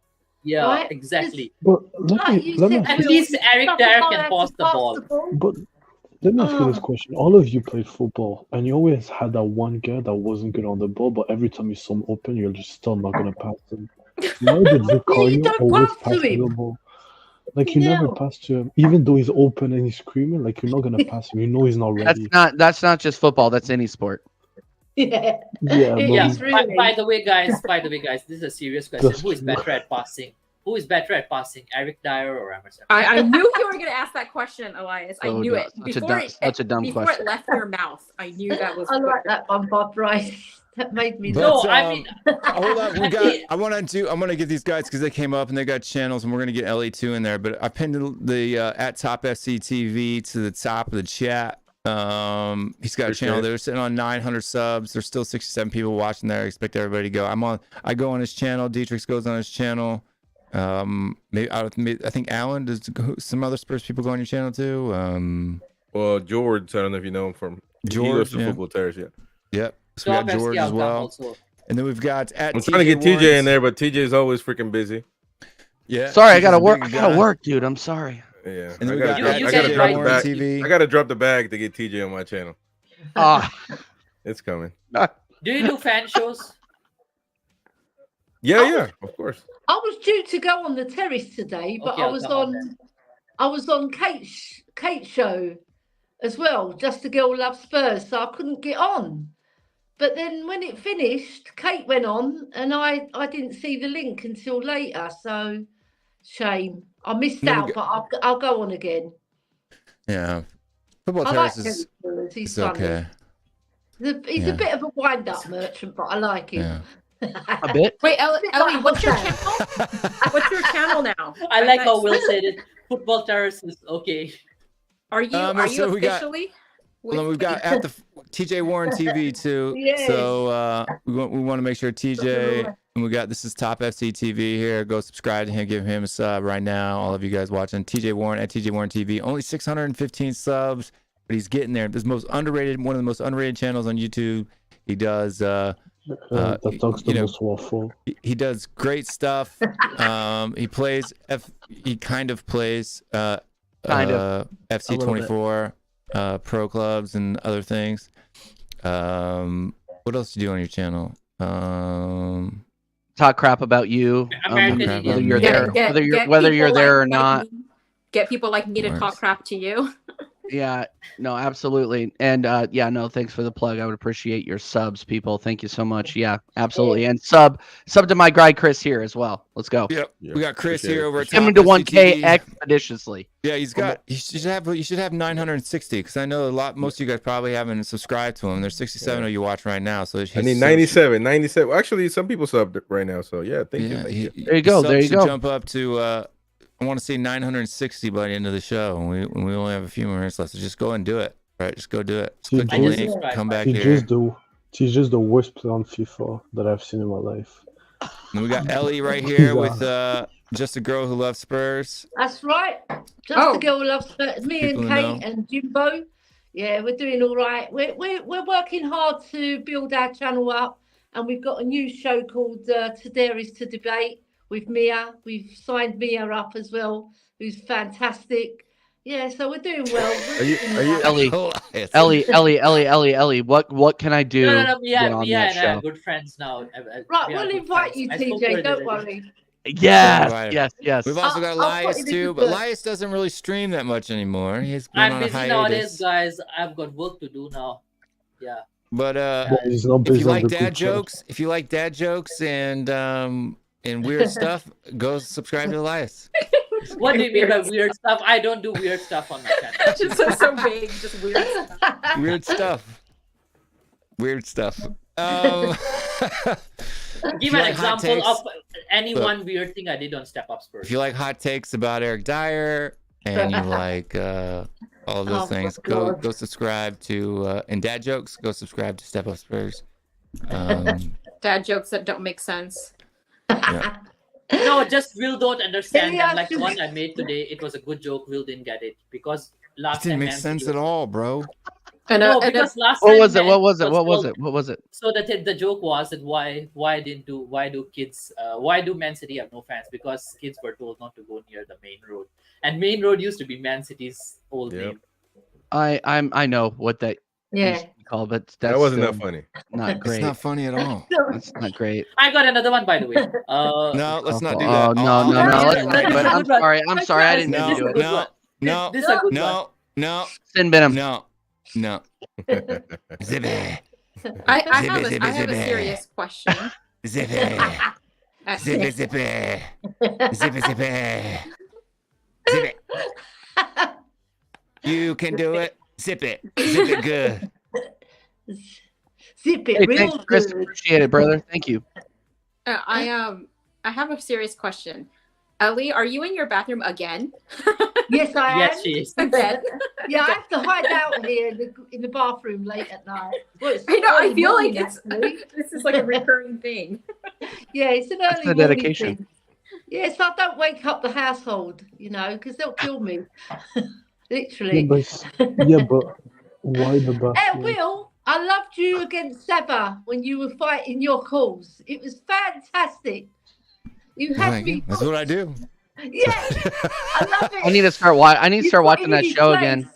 Yeah, Right? exactly. But let Like me you let me said, At ask- least Eric Stop Dyer how can I had pass to the ball. but let me ask you this Oh. question. All of you played football, and you always had that one guy that wasn't good on the ball, but every time you saw him open, you're just still not gonna pass him. Why did Vicario don't always pass to pass him. the ball? You never No. pass to him, even though he's open and he's screaming. You're not gonna pass him. You know he's not ready. that's not just football. That's any sport. Yeah. Yeah, It Yeah. is really. By the way, guys, this is a serious question. That's Who is true. better at passing? Who is better at passing, Eric Dyer or Emerson? I knew you were going to ask that question, Elias. I So knew it. such a dumb Before question. it left your mouth, I knew that was. I like that one, Bob Bryce. That made me But, laugh. No, I mean, hold on. I want to get these guys because they came up and they got channels, and we're gonna get LE2 in there. But I pinned the at Top FC TV to the top of the chat. He's got a channel. They're sitting on 900 subs. There's still 67 people watching there. I expect everybody to go. I go on his channel. Dietrich goes on his channel. I think Alan does. Some other Spurs people go on your channel too. Well, George, I don't know if you know him from George, Football Terrace. Yeah. Yep. So we got George as well. Also. And then we've got at I'm trying to get TJ in there, but TJ's always freaking busy. Yeah. Sorry, I gotta work. I gotta work, dude. I'm sorry. Yeah. And then I we got gotta drop the Warren bag. TV. I gotta drop the bag to get TJ on my channel. It's coming. Do you do fan shows? Yeah, of course. I was due to go on the terrace today, but Okay, I I'll was come on on then. I was on Kate's show as well, Just a Girl Loves Spurs, so I couldn't get on. But then when it finished, Kate went on, and I didn't see the link until later. So shame. I missed out, but I'll go on again. Yeah. Football I like Terrace Terry Spurs. He's is funny. okay. He's a bit of a wind-up merchant, but I like him. Yeah. A bit. Wait, Ellie, what's your Okay. channel? What's your channel now? I like how Will said it. Football Terrace is okay. Are you so we got- officially? Well, then we've got at the TJ Warren TV too. Yes. So we want to make sure TJ, and we got this is Top FC TV here. Go subscribe to him, give him a sub right now. All of you guys watching TJ Warren at TJ Warren TV. Only 615 subs, but he's getting there. This is one of the most underrated channels on YouTube. He does that talks the most waffle. he does great stuff. He plays he kind of plays FC 24 pro clubs and other things. What else do you do on your channel? Talk crap about you. American Whether Idiot. you're there, whether you're people there or like not. me- Get people like me to Of talk course. crap to you. Yeah, no, absolutely. And no, thanks for the plug. I would appreciate your subs, people. Thank you so much. Yeah, absolutely. And sub to my guy Chris here as well. Let's go. Yep. Yeah, We got Chris appreciate here it. over at Him Top into FC 1K TV. expeditiously. Yeah, you should have 960 because I know most of you guys probably haven't subscribed to him. There's 67 of you watching right now, so I need 97. Actually, some people subbed right now, so yeah, thank you. There you go, subs there you should go. Jump up to I want to say 960 by the end of the show. And we only have a few more minutes left, so just go and do it. Right, just go do it. Just click the I just link, subscribed. come back He's here. just the worst player on FIFA that I've seen in my life. And we got Ellie right here with Just a Girl Who Loves Spurs. That's right. Just Oh. a Girl Who Loves Spurs. Me People and who Kate know. and Jimbo. Yeah, we're doing all right. We're working hard to build our channel up, and we've got a new show called Today is to Debate with Mia. We've signed Mia up as well, who's fantastic. Yeah, so we're doing well. Are you Ellie, what can I do? No, to get on Mia that and I show? are good friends now. Right, We are we'll good invite friends. you, I spoke to TJ. her Don't the other day. worry. Yes. We've also got I'll put Elias it in too, the but book. Elias doesn't really stream that much anymore. He's been I'm on a busy nowadays, hiatus. guys. I've got work to do now. Yeah. But He's not if based you on like the dad good jokes, and weird stuff, go subscribe to Elias. What do you mean by weird stuff? I don't do weird stuff on my channel. Just so vague, just weird stuff. Weird stuff. Weird stuff. Give you an like hot example takes- of any one weird thing I did on Step Up Spurs. If you like hot takes about Eric Dyer and you like all of those Oh, things, my God. go subscribe to and dad jokes. Go subscribe to Step Up Spurs. Dad jokes that don't make sense. Yeah. No, just Will don't understand Yeah, them. Like the just- one I made today, it was a good joke. Will didn't get it because It last didn't time make Man sense City at all, bro. And, No, and because last What time was it? Man What was it? was What was called- it? What was it? So the joke was that why do Man City have no fans? Because kids were told not to go near the main road, and main road used to be Man City's old Yep. name. I know what that Yeah. used to be called, but that's That wasn't still that funny. not It's great. not funny at all. That's not great. I got another one, by the way. No, let's not do Oh, that. no. no, Let's no, not do it. I'm no, sorry. I'm sorry. I didn't No, mean to do it. no, no, This is a good one. no, Sin bin him. no. Zibby. I have a serious question. Zippy. Zippy, zippy. Zippy, zippy. Zip it. You can do it. Zip it. Zip it good. Zip it Hey, real thanks, Chris. good. Appreciate it, brother. Thank you. I have a serious question. Ellie, are you in your bathroom again? Yes, I am. Yes, she is. Again? Yeah, I have to hide out here in the bathroom late at night. Well, it's I know. I early feel like morning, it's actually. this is like a recurring thing. Yeah, it's an That's early the morning dedication. thing. Yeah, so I don't wake up the household, because they'll kill me. Literally. Yeah, but why the Hey, bathroom? Will, I loved you against Seba when you were fighting your calls. It was fantastic. You had me. That's what I do. Yeah, I love it. I need to start watching that his show place. again.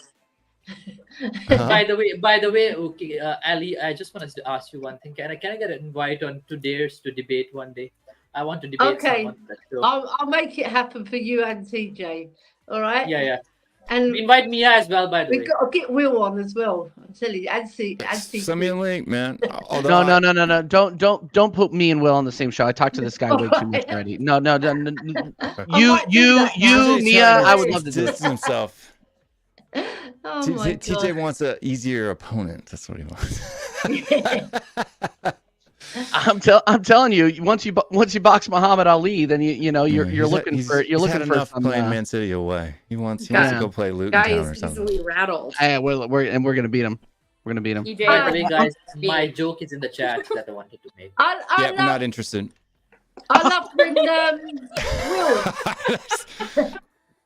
By the way, okay, Ali, I just wanted to ask you one thing. Can I get an invite on to Dares to debate one day? I want to debate Okay. someone. That show. I'll make it happen for you and TJ. All right. Yeah. And Invite Mia as well, by the way. we got to get Will on as well. I'm telling you, and TJ. Send me a link, man. Although No. Don't put me and Will on the I talked to this guy way too much already. No. might do that now. Mia, I would love to do distance it. himself. Oh my TJ God. wants an easier opponent. That's what he wants. I'm telling you, once you box Muhammad Ali, then you're looking for enough some. playing Man City away. He wants to go play Luton Guy Town or is something. easily rattled. Hey, we're gonna beat him. We're gonna beat him. TJ, By the way, guys, Be- my joke is in the chat that I wanted to make. I Yeah, we're love, not interested. I love when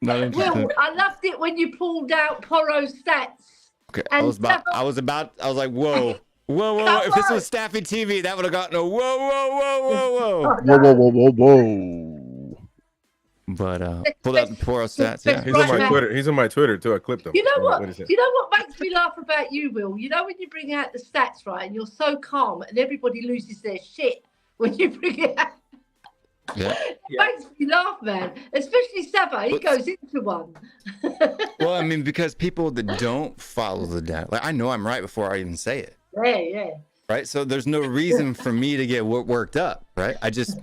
Not interested. Will, I loved it when you pulled out Poro's stats. Okay, And I was like, whoa. If this was Staffy TV, that would have gotten a whoa. But pulled out the Poro stats. Yeah, He's on my Twitter. He's on my Twitter too. I clipped him. You know what? What is it? You know what makes me laugh about you, Will? You know when you bring out the stats, right, and you're so calm, and everybody loses their shit when you bring it out. Yeah. It makes me laugh, man. Especially Saba, he goes into one. Well, I mean, because people that don't follow the data, like I know I'm right before I even say it. Yeah. Right. So there's no reason for me to get worked up. Right. I just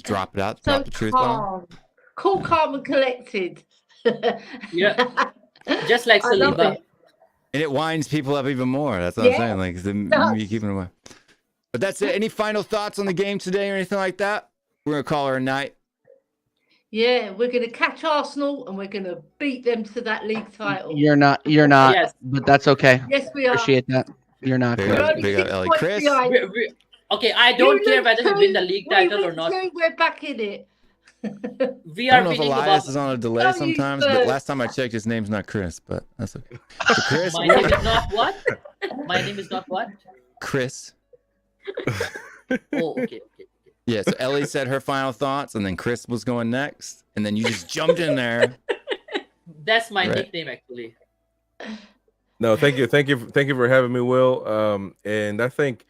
drop it out, So drop the truth bomb. Cool, calm, and collected. Yeah. Just like I love Saliba. it. And it winds people up even more. That's what I'm saying. Like you keeping them away. But that's it. Any final thoughts on the game today or anything like that? We're gonna call her a night. Yeah, we're going to catch Arsenal and we're going to beat them to that league title. You're not, Yes. but that's okay. Yes, we are. Appreciate that. You're not. Big We're up, only big up, 6 Ellie. points Chris? behind. Okay, I don't You care lose whether we two, win the league title we or win not. two, we're back in it. We I are don't know if winning Elias above. is on a delay No, you sometimes, but last time I checked, his name's not Chris, but that's okay. So Chris, My name is not what? My name is not what? Chris. Oh, okay. Yeah, so Ellie said her final thoughts, and then Chris was going next, and then you just jumped in there. That's my Right. nickname actually. No, thank you for having me, Will. And I think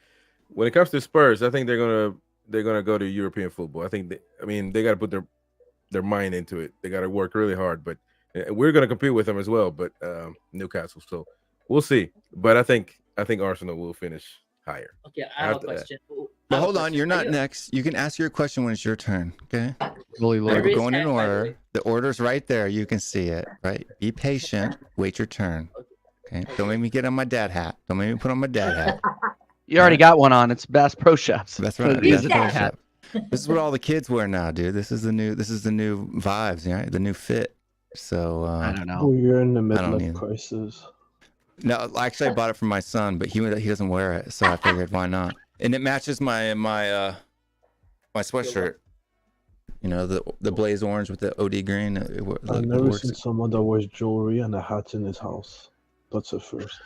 when it comes to Spurs, I think they're gonna go to European football. I think they got to put their mind into it. They got to work really hard, but we're gonna compete with them as well. But Newcastle, so we'll see. But I think Arsenal will finish higher. Okay, I have a After that. question. But hold on, you're not next. You can ask your question when it's your turn, okay? Holy Like, Lord. we're going in hand, by the order. way. The order's right there. You can see it, right? Be patient. Wait your turn. Okay? Don't make me get on my dad hat. Don't make me put on my dad hat. You already got one on. It's Bass Pro Shops. That's right. Use That's the the hat. hat. This is what all the kids wear now, dude. This is the new vibes, right? The new fit. So I don't know. Oh, you're in the I don't middle either. of crisis. no, actually I bought it for my son, but he doesn't wear it, so I figured why not? And it matches my sweatshirt. You know, the blaze orange with the OD green. It I've never works. seen someone that wears jewelry and a hat in his house. That's a first.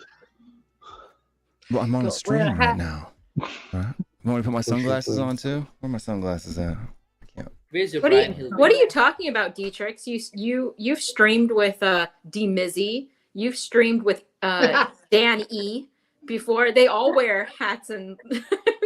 Well, I'm on a Wear a stream right hat. now. Right? You want me to put my sunglasses on too? Where are my sunglasses at? Where's your What Brian Hill? are you talking about, Dietrich? You've streamed with D Mizzy. You've streamed with Dan E. Before. They all wear hats and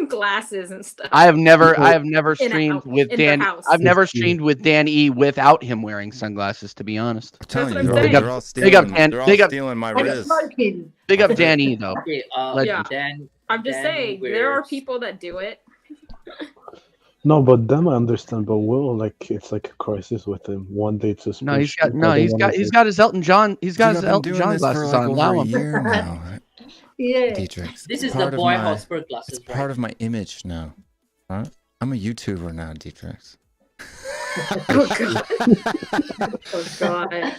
glasses and stuff. I have never In streamed with in their Dan. house. I've never streamed with Dan E without him wearing sunglasses. To be honest, I'm telling That's you, what I'm saying. they're all Big up, stealing. Dan. They're all Big up. stealing my And riz. smoking. big up Dan E though. Okay, Legend. Dan. I'm just saying, there are people that do it. No, but them I understand. But Will, like, it's like a crisis with him. One day to no, he's got his Elton John. He's got his Elton John glasses on. Allow him. Year now. Yeah. Dietrich. This is the boy Hotspur glasses. It's part of my image now. Huh? I'm a YouTuber now, Dietrich. Oh God.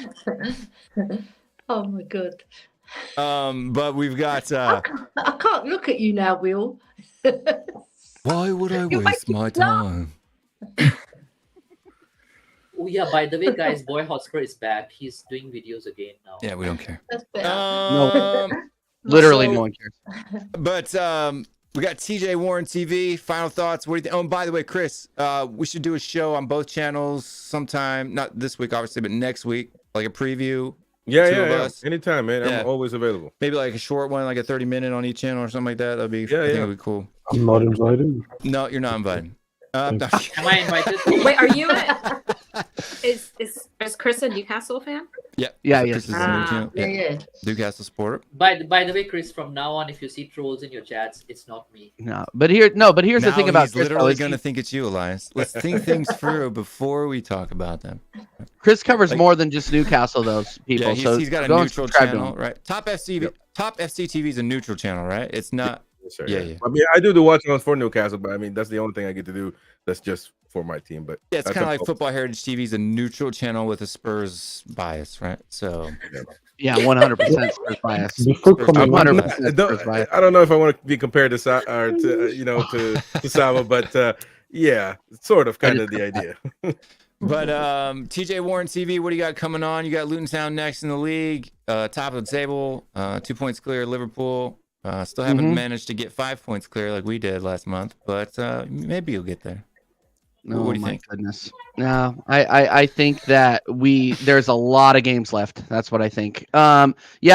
Oh my God. But we've got. I can't look at you now, Will. Why would I waste my time? Oh yeah, by the way, guys, boy Hotspur is back. He's doing videos again now. Yeah, we don't care. That's better. No. Literally, no one cares. But we got TJ Warren TV. Final thoughts. What do you think? Oh, and by the way, Chris, we should do a show on both channels sometime. Not this week, obviously, but next week, like a preview. Yeah. Anytime, man. Yeah. I'm always available. Maybe like a short one, like a 30-minute on each channel or something like that. That'd be, I think it'd be cool. I'm not invited. No, you're not invited. Am I invited? Wait, are you is Chris a Newcastle fan? Yeah. Yes. Yeah. Newcastle supporter. By the way, Chris, from now on, if you see trolls in your chats, it's not me. But here's the thing about Chris, literally going to think it's you, Elias. Let's think things through before we talk about them. Chris covers more than just Newcastle, those people. Yeah, he's got a neutral channel, right? Top FC TV is a neutral channel, right? It's not. Sure, yeah. I mean, I do the watching on for Newcastle, but I mean, that's the only thing I get to do. That's just for my team. But yeah, it's kind of like Football Heritage TV is a neutral channel with a Spurs bias, right? So yeah, 100% Spurs bias. I don't know if I want to be compared to to Saba, but yeah, sort of, kind of the idea. But TJ Warren TV, what do you got coming on? You got Luton Town next in the league, top of the table, 2 points clear of Liverpool. Still haven't managed to get 5 points clear like we did last month, but maybe you'll get there. What do you think? Goodness. No, I think that there's a lot of games left. That's what I think. Yeah,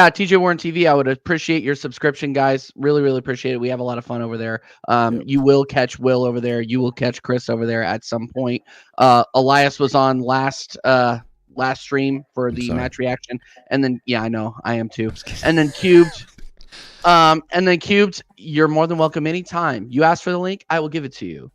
TJ Warren TV, I would appreciate your subscription, guys. Really, really appreciate it. We have a lot of fun over there. You will catch Will over there. You will catch Chris over there at some point. Elias was on last stream for the match reaction, and then I know I am too. And then Cubed, you're more than welcome anytime. You ask for the link, I will give it to you.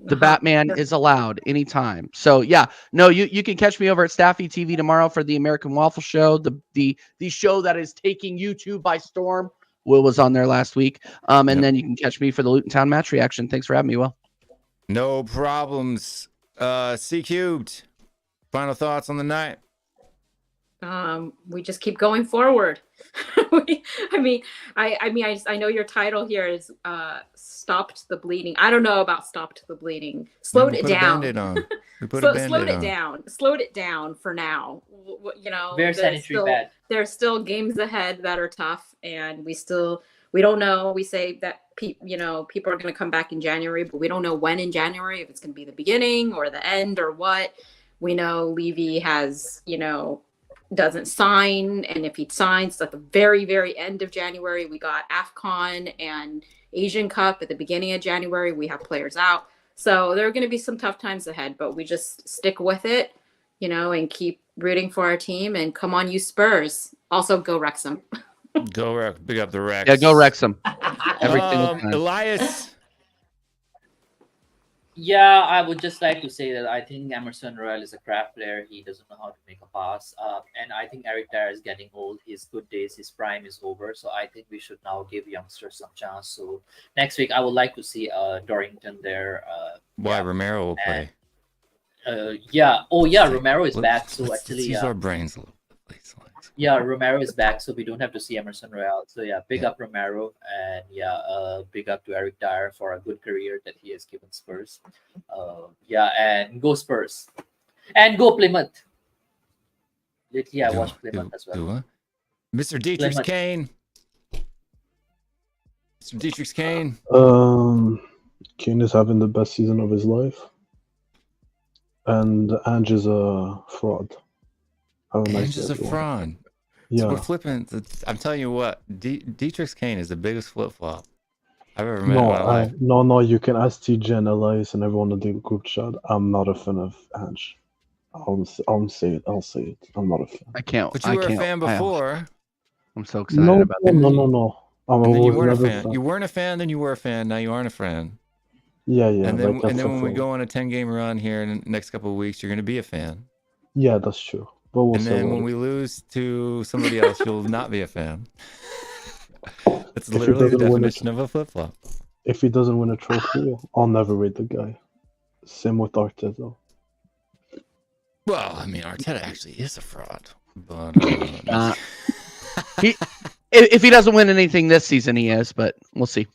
The Batman is allowed anytime. So you can catch me over at Staffy TV tomorrow for the American Waffle Show, the show that is taking YouTube by storm. Will was on there last week. And then you can catch me for the Luton Town match reaction. Thanks for having me, Will. No problems. C Cubed, final thoughts on the night? We just keep going forward. I know your title here is stopped the bleeding. I don't know about stopped the bleeding. Slowed it down. Slowed it down for now. Very sanitary bad. There's still games ahead that are tough, and we don't know. We say that people are going to come back in January, but we don't know when in January, if it's going to be the beginning or the end or what. We know Levy has, doesn't sign, and if he signs at the very, very end of January, we got AFCON and Asian Cup at the beginning of January. We have players out, so there are going to be some tough times ahead, but we just stick with it, and keep rooting for our team. And come on, you Spurs! Also, go Wrexham. Go Wrexham! Big up the Rex. Yeah, go Wrexham. Everything. Elias. Yeah, I would just like to say that I think Emerson Royal is a crap player. He doesn't know how to make a pass. And I think Eric Dyer is getting old. His good days, his prime is over. So I think we should now give youngsters some chance. So next week, I would like to see Dorrington there. Romero will play. Romero is back. So actually, use our brains a little bit. Yeah, Romero is back, so we don't have to see Emerson Royal. So big up Romero, and big up to Eric Dyer for a good career that he has given Spurs. And go Spurs, and go Plymouth. Lately, I watched Plymouth as well. Mr. Dietrich Kane. Mr. Dietrich Kane. Kane is having the best season of his life, and Ange is a fraud. Ange is a fraud. Yeah. So we're flipping. I'm telling you what, Dietrich Kane is the biggest flip flop I've ever met in my life. No, you can ask TJ and Elias and everyone in the group chat. I'm not a fan of Ange. I'll say it. I'm not a fan. I can't. But you were a fan before. I'm so excited about that. No. And then you weren't a fan. You weren't a fan, then you were a fan. Now you aren't a fan. Yeah. And then when we go on a 10-game run here in the next couple of weeks, you're going to be a fan. Yeah, that's true. But we'll and then when we lose to somebody else, you'll not be a fan. That's literally the definition of a flip-flop. If he doesn't win a trophy, I'll never rate the guy. Same with Arteta. Well, I mean, Arteta actually is a fraud. But if he doesn't win anything this season, he is, but we'll see.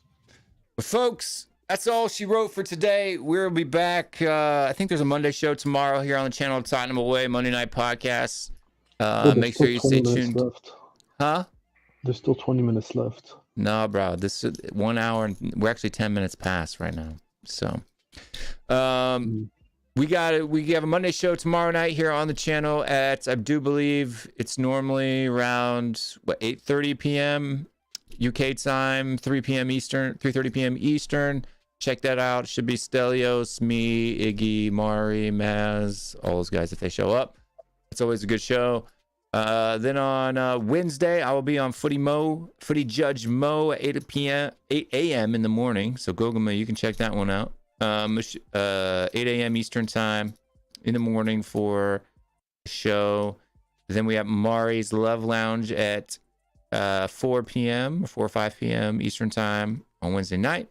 But folks, that's all she wrote for today. We'll be back. I think there's a Monday show tomorrow here on the channel, Tottenham Away, Monday Night Podcast. Make sure you stay tuned. Huh? There's still 20 minutes left. No, bro. This is 1 hour, and we're actually 10 minutes past right now. So, we have a Monday show tomorrow night here on the channel at, I do believe it's normally around 8:30 p.m. UK time, 3 p.m. Eastern, 3:30 p.m. Eastern. Check that out. Should be Stelios, me, Iggy, Mari, Maz, all those guys if they show up. It's always a good show. Then on Wednesday, I will be on Footy Judge Mo at 8 a.m. in the morning. So Gogama, you can check that one out. 8 a.m. Eastern time in the morning for the show. Then we have Mari's Love Lounge at 4 p.m. or 4 or 5 p.m. Eastern time on Wednesday night.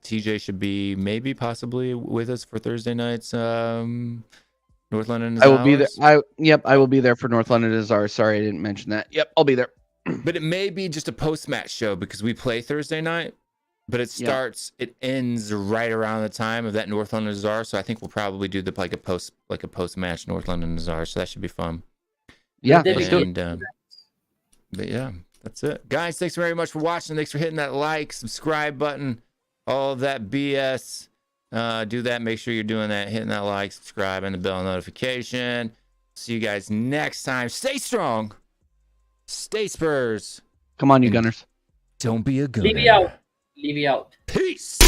TJ should be possibly with us for Thursday nights. North London is I will be there. I will be there for North London is ours. Sorry, I didn't mention that. Yep, I'll be there. But it may be just a post-match show because we play Thursday night, but it ends right around the time of that North London Czar. So I think we'll probably do a post-match North London Czar. So that should be fun. Yeah, but yeah, that's it, guys. Thanks very much for watching. Thanks for hitting that like, subscribe button, all of that BS. Do that. Make sure you're doing that, hitting that like, subscribe, and the bell notification. See you guys next time. Stay strong. Stay Spurs. Come on, you Gunners. Don't be a gunner. Leave me out. Peace.